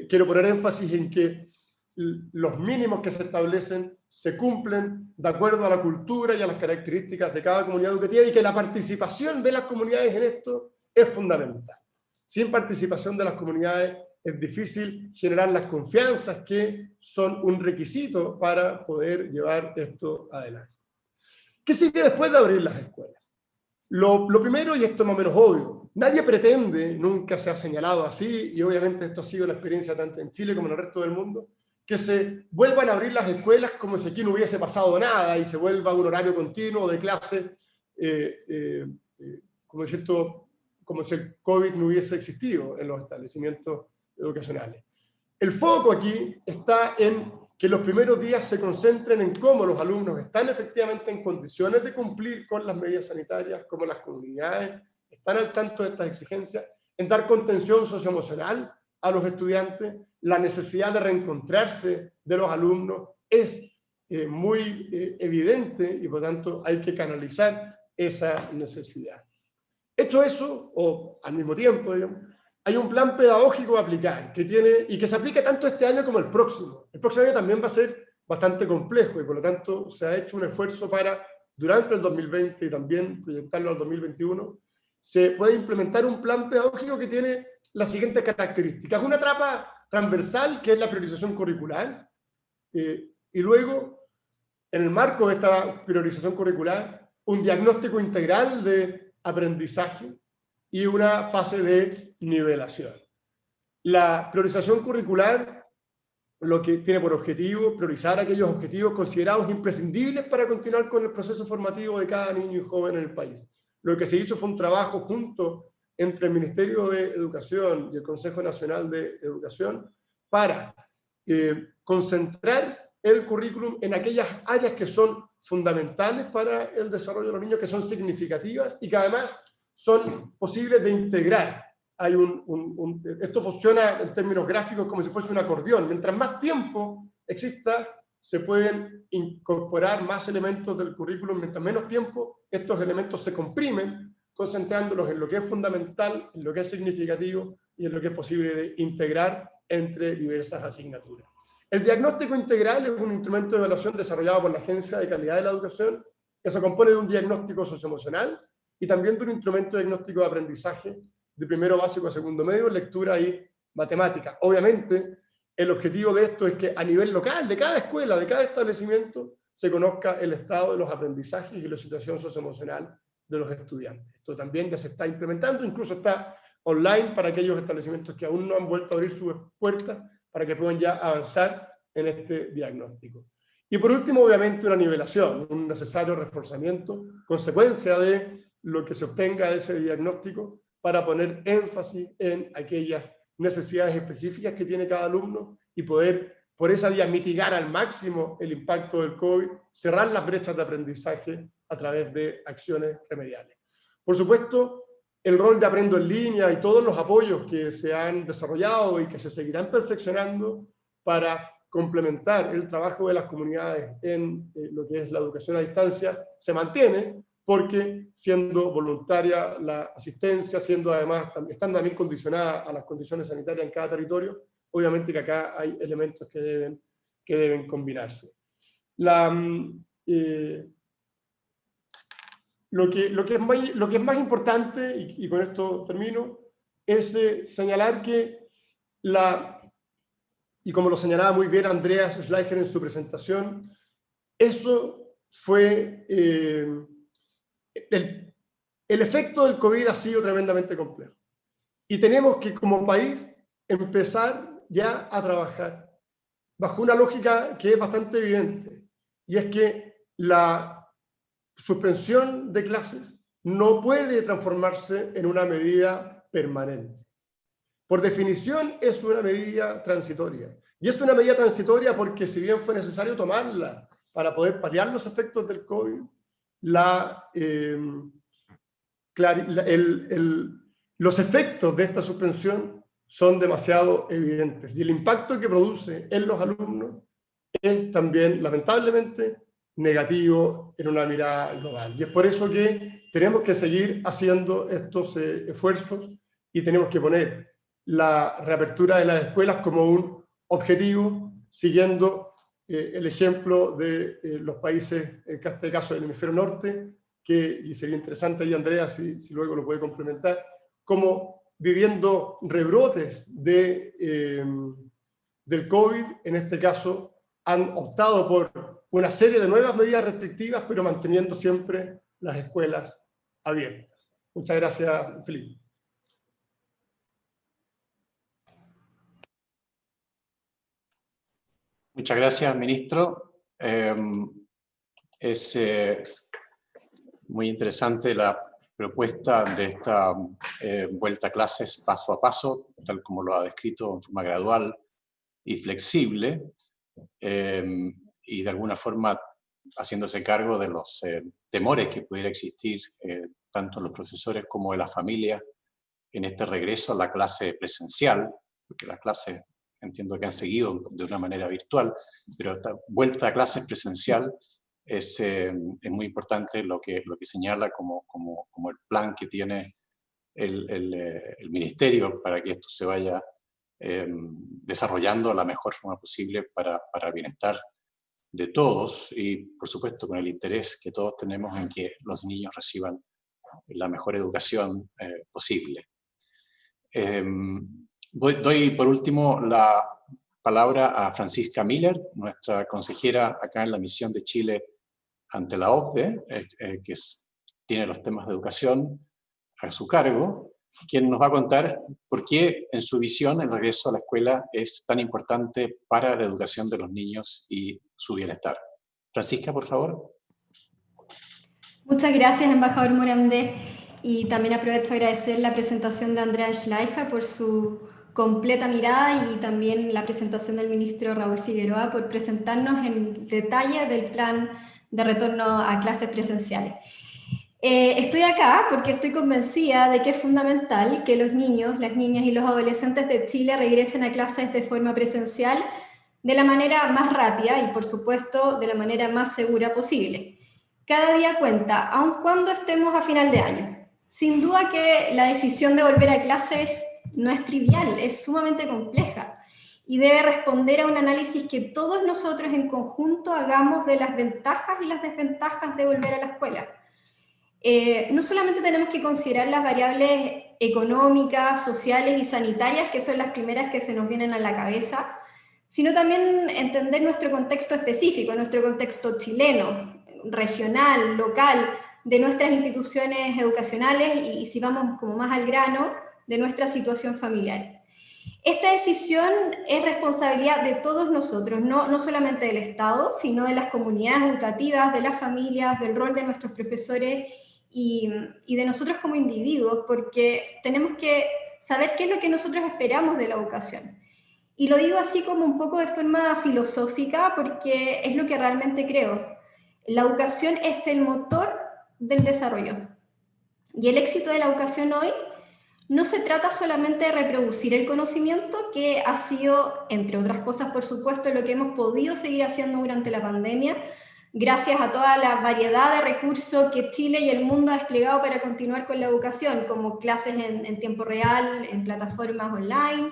Quiero poner énfasis en que los mínimos que se establecen se cumplen de acuerdo a la cultura y a las características de cada comunidad educativa, y que la participación de las comunidades en esto es fundamental. Sin participación de las comunidades es difícil generar las confianzas que son un requisito para poder llevar esto adelante. ¿Qué sigue después de abrir las escuelas? Lo primero, y esto es más o menos obvio, nadie pretende, nunca se ha señalado así, y obviamente esto ha sido la experiencia tanto en Chile como en el resto del mundo, que se vuelvan a abrir las escuelas como si aquí no hubiese pasado nada y se vuelva un horario continuo de clase, como si el COVID no hubiese existido en los establecimientos educacionales. El foco aquí está en que los primeros días se concentren en cómo los alumnos están efectivamente en condiciones de cumplir con las medidas sanitarias, cómo las comunidades están al tanto de estas exigencias, en dar contención socioemocional a los estudiantes. La necesidad de reencontrarse de los alumnos es muy evidente, y por tanto hay que canalizar esa necesidad. Hecho eso, o al mismo tiempo, digamos, hay un plan pedagógico a aplicar que se aplica tanto este año como el próximo. El próximo año también va a ser bastante complejo, y por lo tanto se ha hecho un esfuerzo para, durante el 2020 y también proyectarlo al 2021, se puede implementar un plan pedagógico que tiene las siguientes características. Una etapa transversal, que es la priorización curricular, y luego, en el marco de esta priorización curricular, un diagnóstico integral de aprendizaje y una fase de nivelación. La priorización curricular lo que tiene por objetivo priorizar aquellos objetivos considerados imprescindibles para continuar con el proceso formativo de cada niño y joven en el país. Lo que se hizo fue un trabajo junto entre el Ministerio de Educación y el Consejo Nacional de Educación para concentrar el currículum en aquellas áreas que son fundamentales para el desarrollo de los niños, que son significativas y que además son posibles de integrar. Esto funciona en términos gráficos como si fuese un acordeón. Mientras más tiempo exista, se pueden incorporar más elementos del currículum. Mientras menos tiempo, estos elementos se comprimen, concentrándolos en lo que es fundamental, en lo que es significativo y en lo que es posible de integrar entre diversas asignaturas. El diagnóstico integral es un instrumento de evaluación desarrollado por la Agencia de Calidad de la Educación, que se compone de un diagnóstico socioemocional y también de un instrumento de diagnóstico de aprendizaje de primero básico a segundo medio, lectura y matemática. Obviamente, el objetivo de esto es que a nivel local, de cada escuela, de cada establecimiento, se conozca el estado de los aprendizajes y la situación socioemocional de los estudiantes. Esto también ya se está implementando, incluso está online para aquellos establecimientos que aún no han vuelto a abrir sus puertas, para que puedan ya avanzar en este diagnóstico. Y por último, obviamente, una nivelación, un necesario reforzamiento, consecuencia de lo que se obtenga de ese diagnóstico, para poner énfasis en aquellas necesidades específicas que tiene cada alumno y poder, por esa vía, mitigar al máximo el impacto del COVID, cerrar las brechas de aprendizaje a través de acciones remediales. Por supuesto, el rol de Aprendo en Línea y todos los apoyos que se han desarrollado y que se seguirán perfeccionando para complementar el trabajo de las comunidades en lo que es la educación a distancia se mantiene, porque siendo voluntaria la asistencia, estando también condicionada a las condiciones sanitarias en cada territorio, obviamente que acá hay elementos que deben combinarse. Lo que es más importante, y con esto termino, es señalar que y como lo señalaba muy bien Andreas Schleicher en su presentación, eso fue... el efecto del COVID ha sido tremendamente complejo. Y tenemos que, como país, empezar ya a trabajar bajo una lógica que es bastante evidente, y es que la suspensión de clases no puede transformarse en una medida permanente. Por definición, es una medida transitoria. Y es una medida transitoria porque, si bien fue necesario tomarla para poder paliar los efectos del COVID, los efectos de esta suspensión son demasiado evidentes. Y el impacto que produce en los alumnos es también, lamentablemente, negativo en una mirada global. Y es por eso que tenemos que seguir haciendo estos esfuerzos y tenemos que poner la reapertura de las escuelas como un objetivo, siguiendo el ejemplo de los países, en este caso del hemisferio norte, y sería interesante ahí, Andrea, si luego lo puede complementar, como viviendo rebrotes del COVID, en este caso, han optado por una serie de nuevas medidas restrictivas, pero manteniendo siempre las escuelas abiertas. Muchas gracias, Felipe. Muchas gracias, ministro. Es muy interesante la propuesta de esta vuelta a clases paso a paso, tal como lo ha descrito en forma gradual y flexible, y de alguna forma haciéndose cargo de los temores que pudiera existir tanto en los profesores como en las familias en este regreso a la clase presencial, porque las clases entiendo que han seguido de una manera virtual, pero esta vuelta a clases presencial es muy importante lo que señala como el plan que tiene el ministerio para que esto se vaya desarrollando de la mejor forma posible para el bienestar de todos y, por supuesto, con el interés que todos tenemos en que los niños reciban la mejor educación posible. Doy por último la palabra a Francisca Miller, nuestra consejera acá en la misión de Chile ante la OCDE, que tiene los temas de educación a su cargo, quien nos va a contar por qué, en su visión, el regreso a la escuela es tan importante para la educación de los niños y su bienestar. Francisca, por favor. Muchas gracias, embajador Morandé, y también aprovecho a agradecer la presentación de Andrea Schleicher por su completa mirada y también la presentación del ministro Raúl Figueroa por presentarnos en detalle del plan de retorno a clases presenciales. Estoy acá porque estoy convencida de que es fundamental que los niños, las niñas y los adolescentes de Chile regresen a clases de forma presencial de la manera más rápida y, por supuesto, de la manera más segura posible. Cada día cuenta, aun cuando estemos a final de año. Sin duda que la decisión de volver a clases no es trivial, es sumamente compleja y debe responder a un análisis que todos nosotros en conjunto hagamos de las ventajas y las desventajas de volver a la escuela. No solamente tenemos que considerar las variables económicas, sociales y sanitarias, que son las primeras que se nos vienen a la cabeza, sino también entender nuestro contexto específico, nuestro contexto chileno, regional, local, de nuestras instituciones educacionales y si vamos como más al grano, de nuestra situación familiar. Esta decisión es responsabilidad de todos nosotros, no solamente del Estado, sino de las comunidades educativas, de las familias, del rol de nuestros profesores y de nosotros como individuos, porque tenemos que saber qué es lo que nosotros esperamos de la educación. Y lo digo así como un poco de forma filosófica, porque es lo que realmente creo. La educación es el motor del desarrollo. Y el éxito de la educación hoy no se trata solamente de reproducir el conocimiento, que ha sido, entre otras cosas, por supuesto, lo que hemos podido seguir haciendo durante la pandemia, gracias a toda la variedad de recursos que Chile y el mundo ha desplegado para continuar con la educación, como clases en tiempo real, en plataformas online,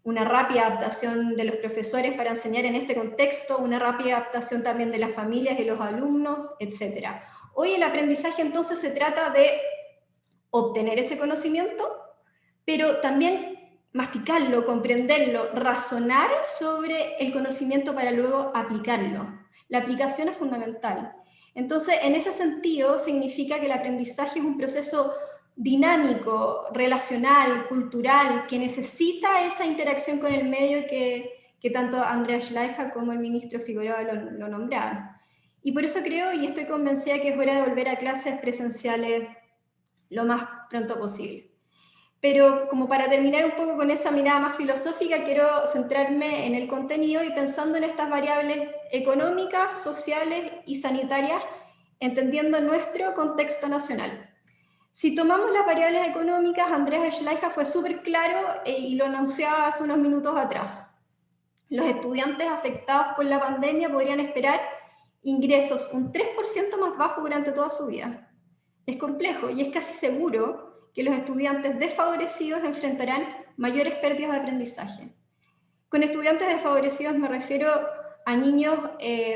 una rápida adaptación de los profesores para enseñar en este contexto, una rápida adaptación también de las familias y los alumnos, etc. Hoy el aprendizaje entonces se trata de obtener ese conocimiento, pero también masticarlo, comprenderlo, razonar sobre el conocimiento para luego aplicarlo. La aplicación es fundamental. Entonces, en ese sentido, significa que el aprendizaje es un proceso dinámico, relacional, cultural, que necesita esa interacción con el medio que tanto Andrea Schleicher como el ministro Figueroa lo nombraron. Y por eso creo y estoy convencida que es hora de volver a clases presenciales lo más pronto posible. Pero como para terminar un poco con esa mirada más filosófica, quiero centrarme en el contenido y pensando en estas variables económicas, sociales y sanitarias, entendiendo nuestro contexto nacional. Si tomamos las variables económicas, Andrea Schleicher fue súper claro y lo anunciaba hace unos minutos atrás. Los estudiantes afectados por la pandemia podrían esperar ingresos un 3% más bajos durante toda su vida. Es complejo y es casi seguro que los estudiantes desfavorecidos enfrentarán mayores pérdidas de aprendizaje. Con estudiantes desfavorecidos me refiero a niños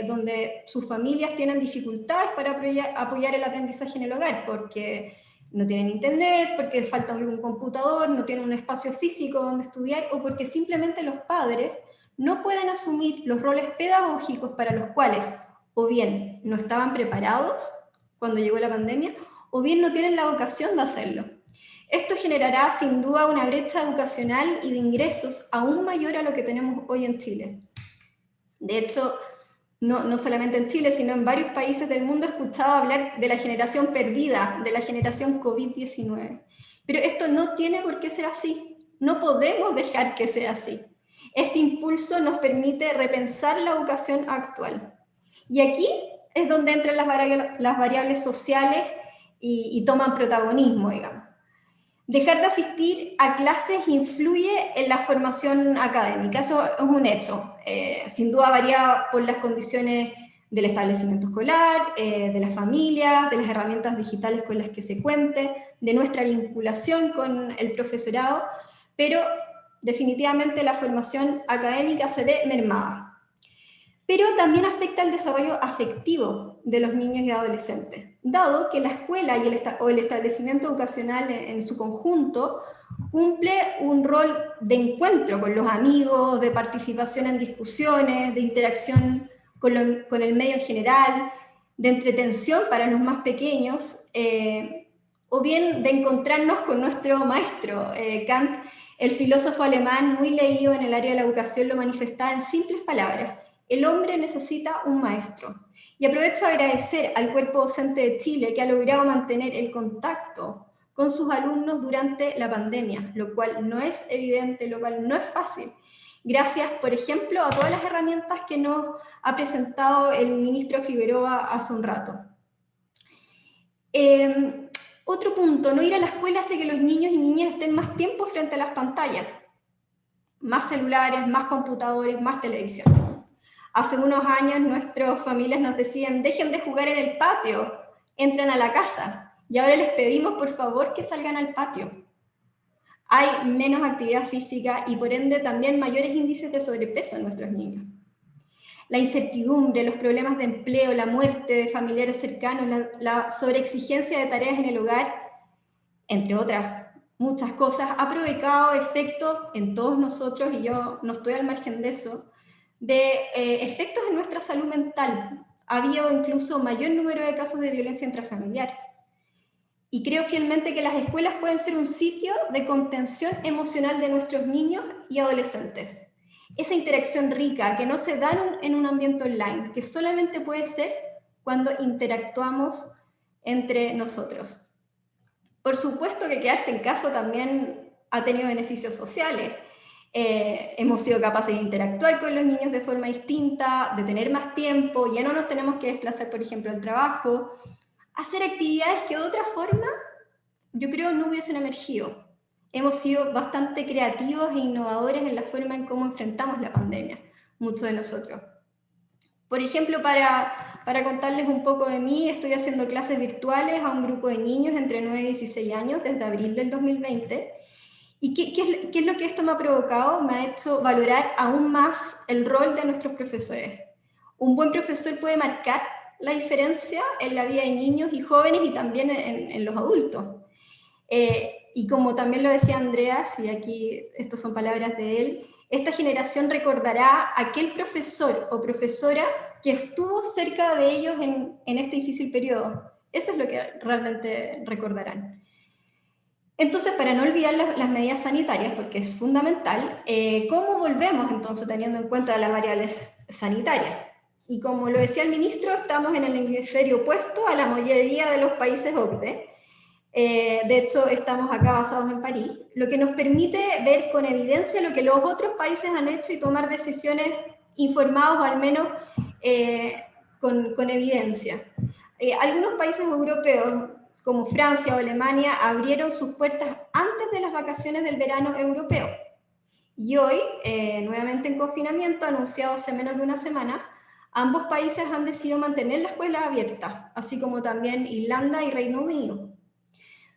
donde sus familias tienen dificultades para apoyar el aprendizaje en el hogar, porque no tienen internet, porque falta un computador, no tienen un espacio físico donde estudiar, o porque simplemente los padres no pueden asumir los roles pedagógicos para los cuales o bien no estaban preparados cuando llegó la pandemia, o bien no tienen la vocación de hacerlo. Esto generará sin duda una brecha educacional y de ingresos aún mayor a lo que tenemos hoy en Chile. De hecho, no solamente en Chile, sino en varios países del mundo he escuchado hablar de la generación perdida, de la generación COVID-19. Pero esto no tiene por qué ser así. No podemos dejar que sea así. Este impulso nos permite repensar la educación actual. Y aquí es donde entran las variables sociales y toman protagonismo, digamos. Dejar de asistir a clases influye en la formación académica, eso es un hecho. Sin duda varía por las condiciones del establecimiento escolar, de las familias, de las herramientas digitales con las que se cuente, de nuestra vinculación con el profesorado, pero definitivamente la formación académica se ve mermada. Pero también afecta el desarrollo afectivo de los niños y adolescentes, dado que la escuela o el establecimiento educacional en su conjunto cumple un rol de encuentro con los amigos, de participación en discusiones, de interacción con el medio en general, de entretención para los más pequeños, o bien de encontrarnos con nuestro maestro. Kant, el filósofo alemán muy leído en el área de la educación, lo manifestaba en simples palabras: el hombre necesita un maestro. Y aprovecho a agradecer al cuerpo docente de Chile que ha logrado mantener el contacto con sus alumnos durante la pandemia, lo cual no es evidente, lo cual no es fácil. Gracias, por ejemplo, a todas las herramientas que nos ha presentado el ministro Figueroa hace un rato. Otro punto, no ir a la escuela hace que los niños y niñas estén más tiempo frente a las pantallas. Más celulares, más computadores, más televisión. Hace unos años nuestras familias nos decían: dejen de jugar en el patio, entren a la casa. Y ahora les pedimos por favor que salgan al patio. Hay menos actividad física y por ende también mayores índices de sobrepeso en nuestros niños. La incertidumbre, los problemas de empleo, la muerte de familiares cercanos, la sobreexigencia de tareas en el hogar, entre otras muchas cosas, ha provocado efectos en todos nosotros, y yo no estoy al margen de eso, de efectos en nuestra salud mental. Ha habido incluso mayor número de casos de violencia intrafamiliar. Y creo fielmente que las escuelas pueden ser un sitio de contención emocional de nuestros niños y adolescentes. Esa interacción rica que no se da en un ambiente online, que solamente puede ser cuando interactuamos entre nosotros. Por supuesto que quedarse en casa también ha tenido beneficios sociales. Hemos sido capaces de interactuar con los niños de forma distinta, de tener más tiempo, ya no nos tenemos que desplazar, por ejemplo, al trabajo, hacer actividades que de otra forma yo creo no hubiesen emergido. Hemos sido bastante creativos e innovadores en la forma en cómo enfrentamos la pandemia, muchos de nosotros. Por ejemplo, para contarles un poco de mí, estoy haciendo clases virtuales a un grupo de niños entre 9 y 16 años desde abril del 2020. ¿Y qué es lo que esto me ha provocado? Me ha hecho valorar aún más el rol de nuestros profesores. Un buen profesor puede marcar la diferencia en la vida de niños y jóvenes y también en los adultos. Y como también lo decía Andreas, y aquí estas son palabras de él, esta generación recordará a aquel profesor o profesora que estuvo cerca de ellos en este difícil periodo. Eso es lo que realmente recordarán. Entonces, para no olvidar las medidas sanitarias, porque es fundamental, ¿cómo volvemos entonces teniendo en cuenta las variables sanitarias? Y como lo decía el ministro, estamos en el hemisferio opuesto a la mayoría de los países OCDE. De hecho, estamos acá basados en París, lo que nos permite ver con evidencia lo que los otros países han hecho y tomar decisiones informados o al menos con evidencia. Algunos países europeos, como Francia o Alemania, abrieron sus puertas antes de las vacaciones del verano europeo. Y hoy, nuevamente en confinamiento, anunciado hace menos de una semana, ambos países han decidido mantener la escuela abierta, así como también Irlanda y Reino Unido.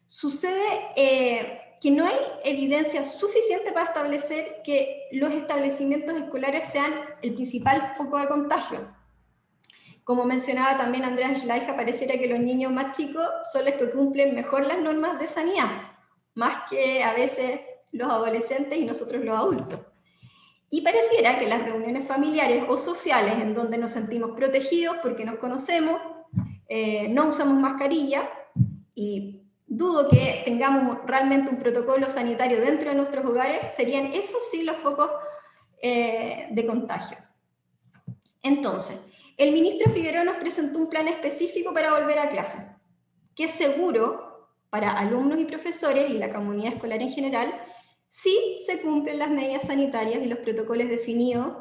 Sucede que no hay evidencia suficiente para establecer que los establecimientos escolares sean el principal foco de contagio. Como mencionaba también Andrea Schleicher, pareciera que los niños más chicos son los que cumplen mejor las normas de sanidad, más que a veces los adolescentes y nosotros los adultos. Y pareciera que las reuniones familiares o sociales en donde nos sentimos protegidos porque nos conocemos, no usamos mascarilla, y dudo que tengamos realmente un protocolo sanitario dentro de nuestros hogares, serían esos sí los focos de contagio. Entonces, el ministro Figueroa nos presentó un plan específico para volver a clase, que es seguro para alumnos y profesores y la comunidad escolar en general, si se cumplen las medidas sanitarias y los protocolos definidos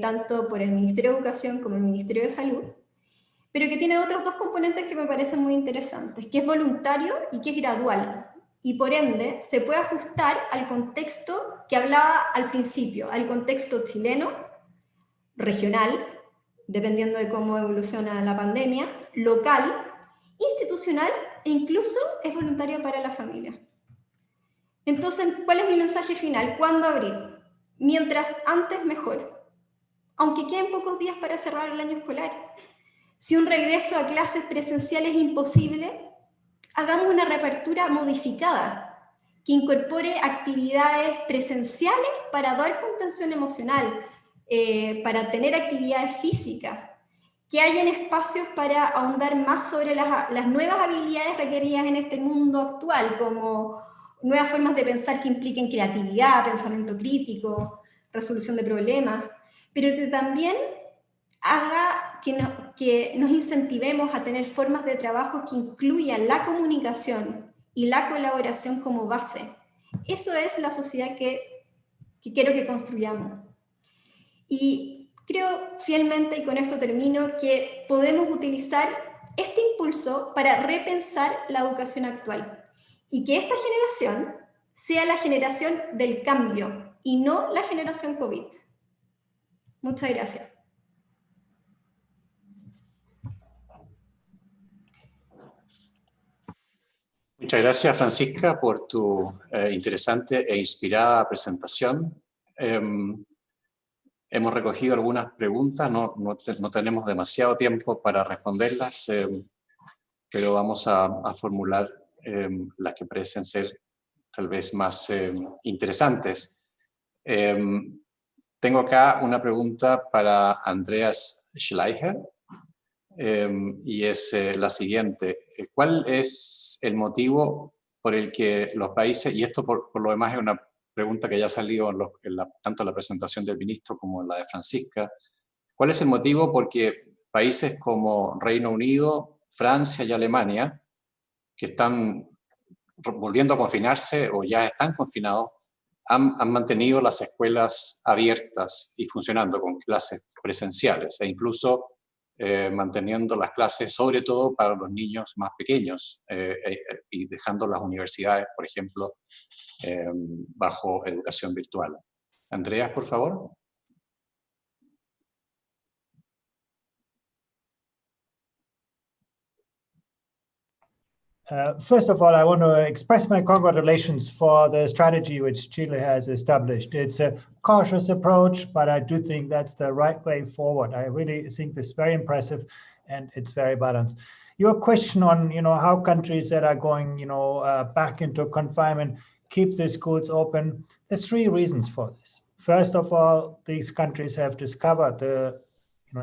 tanto por el Ministerio de Educación como el Ministerio de Salud, pero que tiene otros dos componentes que me parecen muy interesantes, que es voluntario y que es gradual, y por ende se puede ajustar al contexto que hablaba al principio, al contexto chileno, regional, dependiendo de cómo evoluciona la pandemia, local, institucional e incluso es voluntario para la familia. Entonces, ¿cuál es mi mensaje final? ¿Cuándo abrir? Mientras antes, mejor. Aunque queden pocos días para cerrar el año escolar. Si un regreso a clases presenciales es imposible, hagamos una reapertura modificada que incorpore actividades presenciales para dar contención emocional, para tener actividades físicas, que hayan espacios para ahondar más sobre las nuevas habilidades requeridas en este mundo actual, como nuevas formas de pensar que impliquen creatividad, pensamiento crítico, resolución de problemas, pero que también haga que nos incentivemos a tener formas de trabajo que incluyan la comunicación y la colaboración como base. Eso es la sociedad que quiero que construyamos. Y creo fielmente, y con esto termino, que podemos utilizar este impulso para repensar la educación actual y que esta generación sea la generación del cambio y no la generación COVID. Muchas gracias. Muchas gracias, Francisca, por tu interesante e inspirada presentación. Hemos recogido algunas preguntas, no tenemos demasiado tiempo para responderlas, pero vamos a formular las que parecen ser tal vez más interesantes. Tengo acá una pregunta para Andreas Schleicher, y es la siguiente. ¿Cuál es el motivo por el que los países, y esto por lo demás es una pregunta que ya ha salido tanto en la presentación del ministro como en la de Francisca, cuál es el motivo por que países como Reino Unido, Francia y Alemania, que están volviendo a confinarse o ya están confinados, han mantenido las escuelas abiertas y funcionando con clases presenciales e incluso manteniendo las clases, sobre todo para los niños más pequeños, y dejando las universidades, por ejemplo, bajo educación virtual? Andreas, por favor. First of all, I want to express my congratulations for the strategy which Chile has established. It's a cautious approach, but I do think that's the right way forward. I really think this is very impressive and it's very balanced. Your question on, how countries that are going, back into confinement keep the schools open, there's three reasons for this. First of all, these countries have discovered the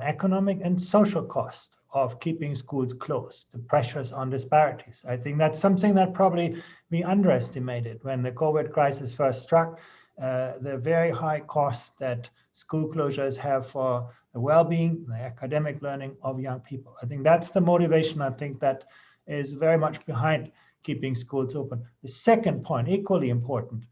economic and social cost of keeping schools closed, the pressures on disparities. I think that's something that probably we underestimated when the COVID crisis first struck, the very high cost that school closures have for the well-being, the academic learning of young people. I think that's the motivation, I think, that is very much behind keeping schools open. The second point, equally important,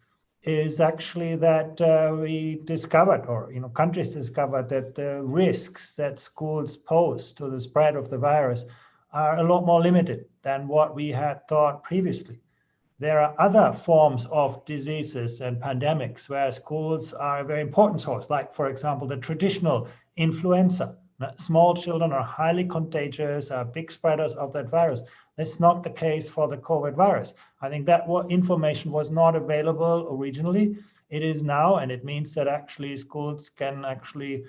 is actually that we discovered, or countries discovered, that the risks that schools pose to the spread of the virus are a lot more limited than what we had thought previously. There are other forms of diseases and pandemics where schools are a very important source, like, for example, the traditional influenza. Small children are highly contagious, are big spreaders of that virus. That's not the case for the COVID virus. I think that information was not available originally. It is now, and it means that actually schools can actually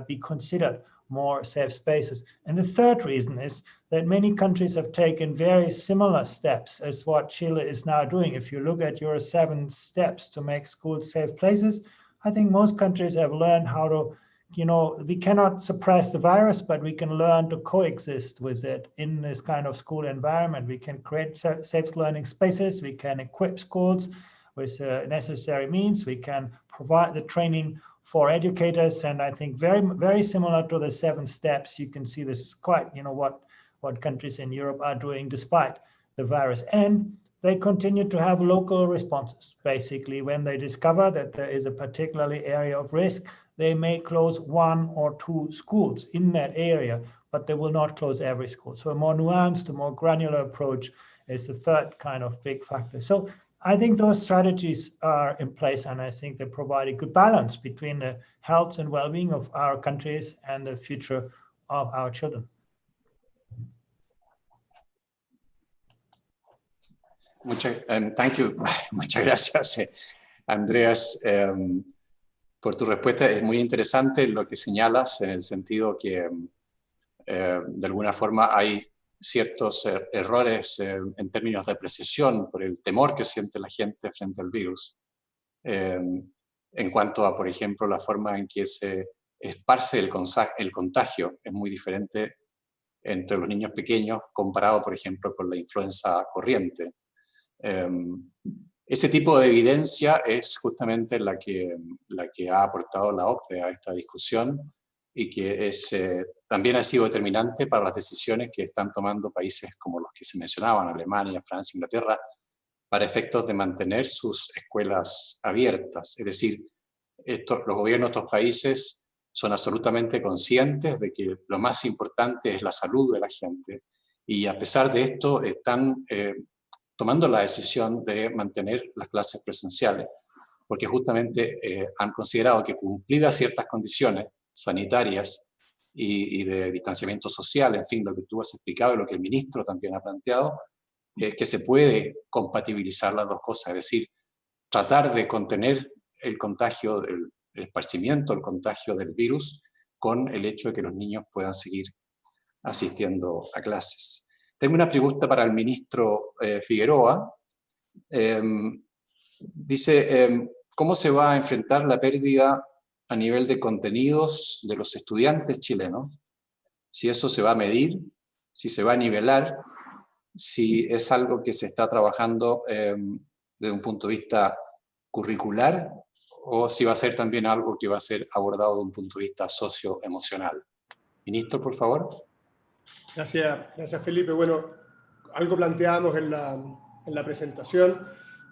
be considered more safe spaces. And the third reason is that many countries have taken very similar steps as what Chile is now doing. If you look at your 7 steps to make schools safe places, I think most countries have learned how to, we cannot suppress the virus, but we can learn to coexist with it in this kind of school environment. We can create safe learning spaces. We can equip schools with necessary means. We can provide the training for educators, and I think very, very similar to the 7 steps. You can see this is quite, what countries in Europe are doing despite the virus. And they continue to have local responses. Basically, when they discover that there is a particularly area of risk, they may close 1 or 2 schools in that area, but they will not close every school. So a more nuanced, a more granular approach is the third kind of big factor. So I think those strategies are in place, and I think they provide a good balance between the health and well-being of our countries and the future of our children. Thank you. Muchas gracias, Andreas, por tu respuesta. Es muy interesante lo que señalas, en el sentido que de alguna forma hay ciertos errores en términos de precisión por el temor que siente la gente frente al virus. En cuanto a, por ejemplo, la forma en que se esparce el contagio, es muy diferente entre los niños pequeños comparado, por ejemplo, con la influenza corriente. Ese tipo de evidencia es justamente la que ha aportado la OCDE a esta discusión y que también ha sido determinante para las decisiones que están tomando países como los que se mencionaban, Alemania, Francia, Inglaterra, para efectos de mantener sus escuelas abiertas. Es decir, los gobiernos de estos países son absolutamente conscientes de que lo más importante es la salud de la gente, y a pesar de esto están tomando la decisión de mantener las clases presenciales, porque justamente han considerado que, cumplidas ciertas condiciones sanitarias y de distanciamiento social, en fin, lo que tú has explicado y lo que el ministro también ha planteado, es que se puede compatibilizar las dos cosas, es decir, tratar de contener el contagio, el esparcimiento, el contagio del virus, con el hecho de que los niños puedan seguir asistiendo a clases. Tengo una pregunta para el ministro Figueroa. Dice, ¿cómo se va a enfrentar la pérdida a nivel de contenidos de los estudiantes chilenos? Si eso se va a medir, si se va a nivelar, si es algo que se está trabajando desde un punto de vista curricular, o si va a ser también algo que va a ser abordado desde un punto de vista socioemocional. Ministro, por favor. Gracias Felipe. Bueno, algo planteábamos en la presentación.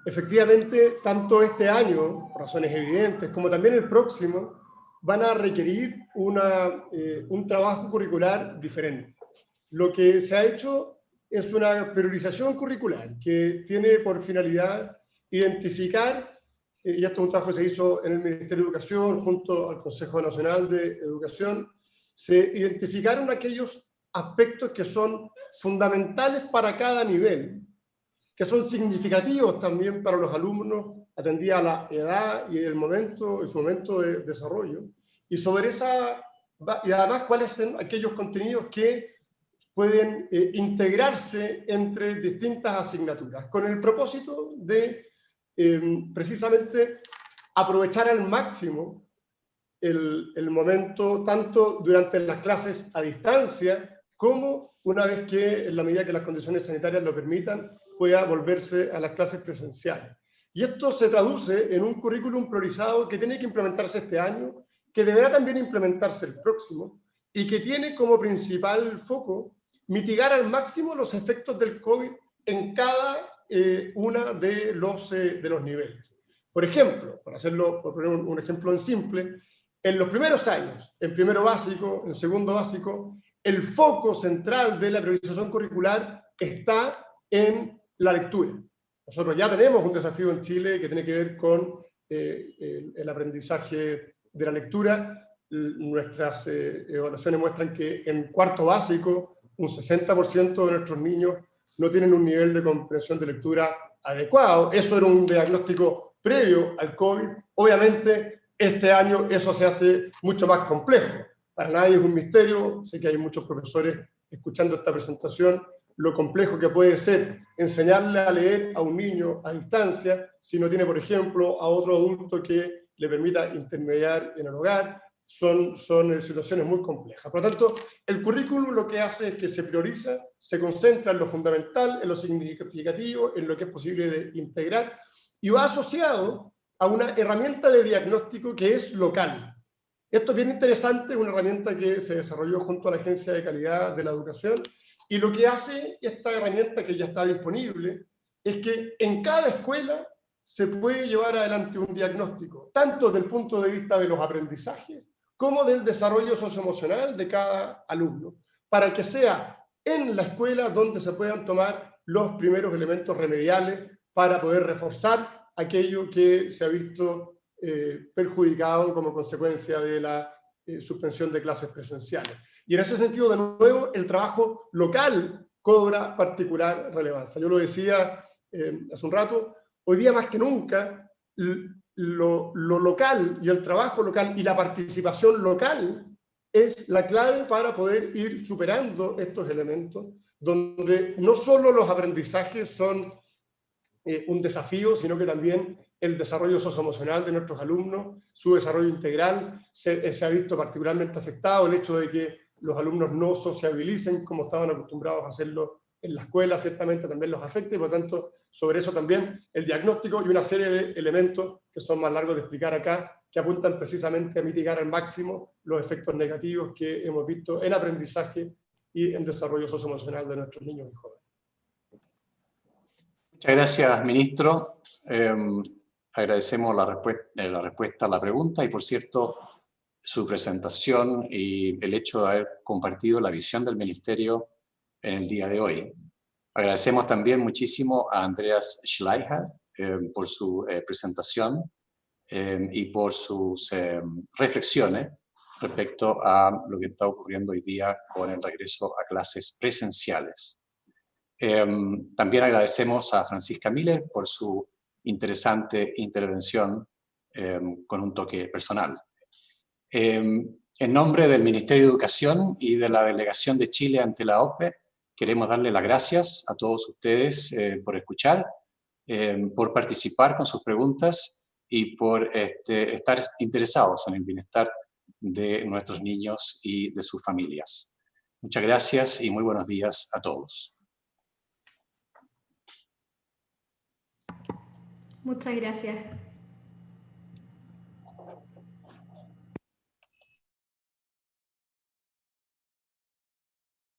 Efectivamente, tanto este año, por razones evidentes, como también el próximo, van a requerir un trabajo curricular diferente. Lo que se ha hecho es una priorización curricular que tiene por finalidad identificar, y esto es un trabajo que se hizo en el Ministerio de Educación junto al Consejo Nacional de Educación, se identificaron aquellos aspectos que son fundamentales para cada nivel, que son significativos también para los alumnos, atendida a la edad y su momento de desarrollo, y además cuáles son aquellos contenidos que pueden integrarse entre distintas asignaturas, con el propósito de precisamente aprovechar al máximo el momento, tanto durante las clases a distancia, como una vez que, en la medida que las condiciones sanitarias lo permitan, pueda volverse a las clases presenciales. Y esto se traduce en un currículum priorizado que tiene que implementarse este año, que deberá también implementarse el próximo, y que tiene como principal foco mitigar al máximo los efectos del COVID en cada uno de los niveles. Por ejemplo, por poner un ejemplo en simple, en los primeros años, en primero básico, en segundo básico, el foco central de la priorización curricular está en la lectura. Nosotros ya tenemos un desafío en Chile que tiene que ver con el aprendizaje de la lectura. Nuestras evaluaciones muestran que en cuarto básico un 60% de nuestros niños no tienen un nivel de comprensión de lectura adecuado. Eso era un diagnóstico previo al COVID. Obviamente, este año eso se hace mucho más complejo. Para nadie es un misterio, sé que hay muchos profesores escuchando esta presentación, lo complejo que puede ser enseñarle a leer a un niño a distancia si no tiene, por ejemplo, a otro adulto que le permita intermediar en el hogar. Son situaciones muy complejas. Por lo tanto, el currículum lo que hace es que se prioriza, se concentra en lo fundamental, en lo significativo, en lo que es posible de integrar, y va asociado a una herramienta de diagnóstico que es local. Esto es bien interesante, es una herramienta que se desarrolló junto a la Agencia de Calidad de la Educación, y lo que hace esta herramienta, que ya está disponible, es que en cada escuela se puede llevar adelante un diagnóstico, tanto desde el punto de vista de los aprendizajes, como del desarrollo socioemocional de cada alumno, para que sea en la escuela donde se puedan tomar los primeros elementos remediales para poder reforzar aquello que se ha visto perjudicado como consecuencia de la suspensión de clases presenciales. Y en ese sentido, de nuevo, el trabajo local cobra particular relevancia. Yo lo decía hace un rato, hoy día más que nunca, lo local y el trabajo local y la participación local es la clave para poder ir superando estos elementos, donde no solo los aprendizajes son un desafío, sino que también el desarrollo socioemocional de nuestros alumnos, su desarrollo integral, se ha visto particularmente afectado, el hecho de que los alumnos no sociabilicen como estaban acostumbrados a hacerlo en la escuela, ciertamente también los afecta, y por lo tanto, sobre eso también el diagnóstico y una serie de elementos que son más largos de explicar acá, que apuntan precisamente a mitigar al máximo los efectos negativos que hemos visto en aprendizaje y en desarrollo socioemocional de nuestros niños y jóvenes. Muchas gracias, ministro. Agradecemos la respuesta a la pregunta y, por cierto, su presentación y el hecho de haber compartido la visión del Ministerio en el día de hoy. Agradecemos también muchísimo a Andreas Schleicher por su presentación y por sus reflexiones respecto a lo que está ocurriendo hoy día con el regreso a clases presenciales. También agradecemos a Francisca Miller por su interesante intervención con un toque personal. En nombre del Ministerio de Educación y de la Delegación de Chile ante la OCDE, queremos darle las gracias a todos ustedes por escuchar, por participar con sus preguntas y por estar interesados en el bienestar de nuestros niños y de sus familias. Muchas gracias y muy buenos días a todos. Muchas gracias.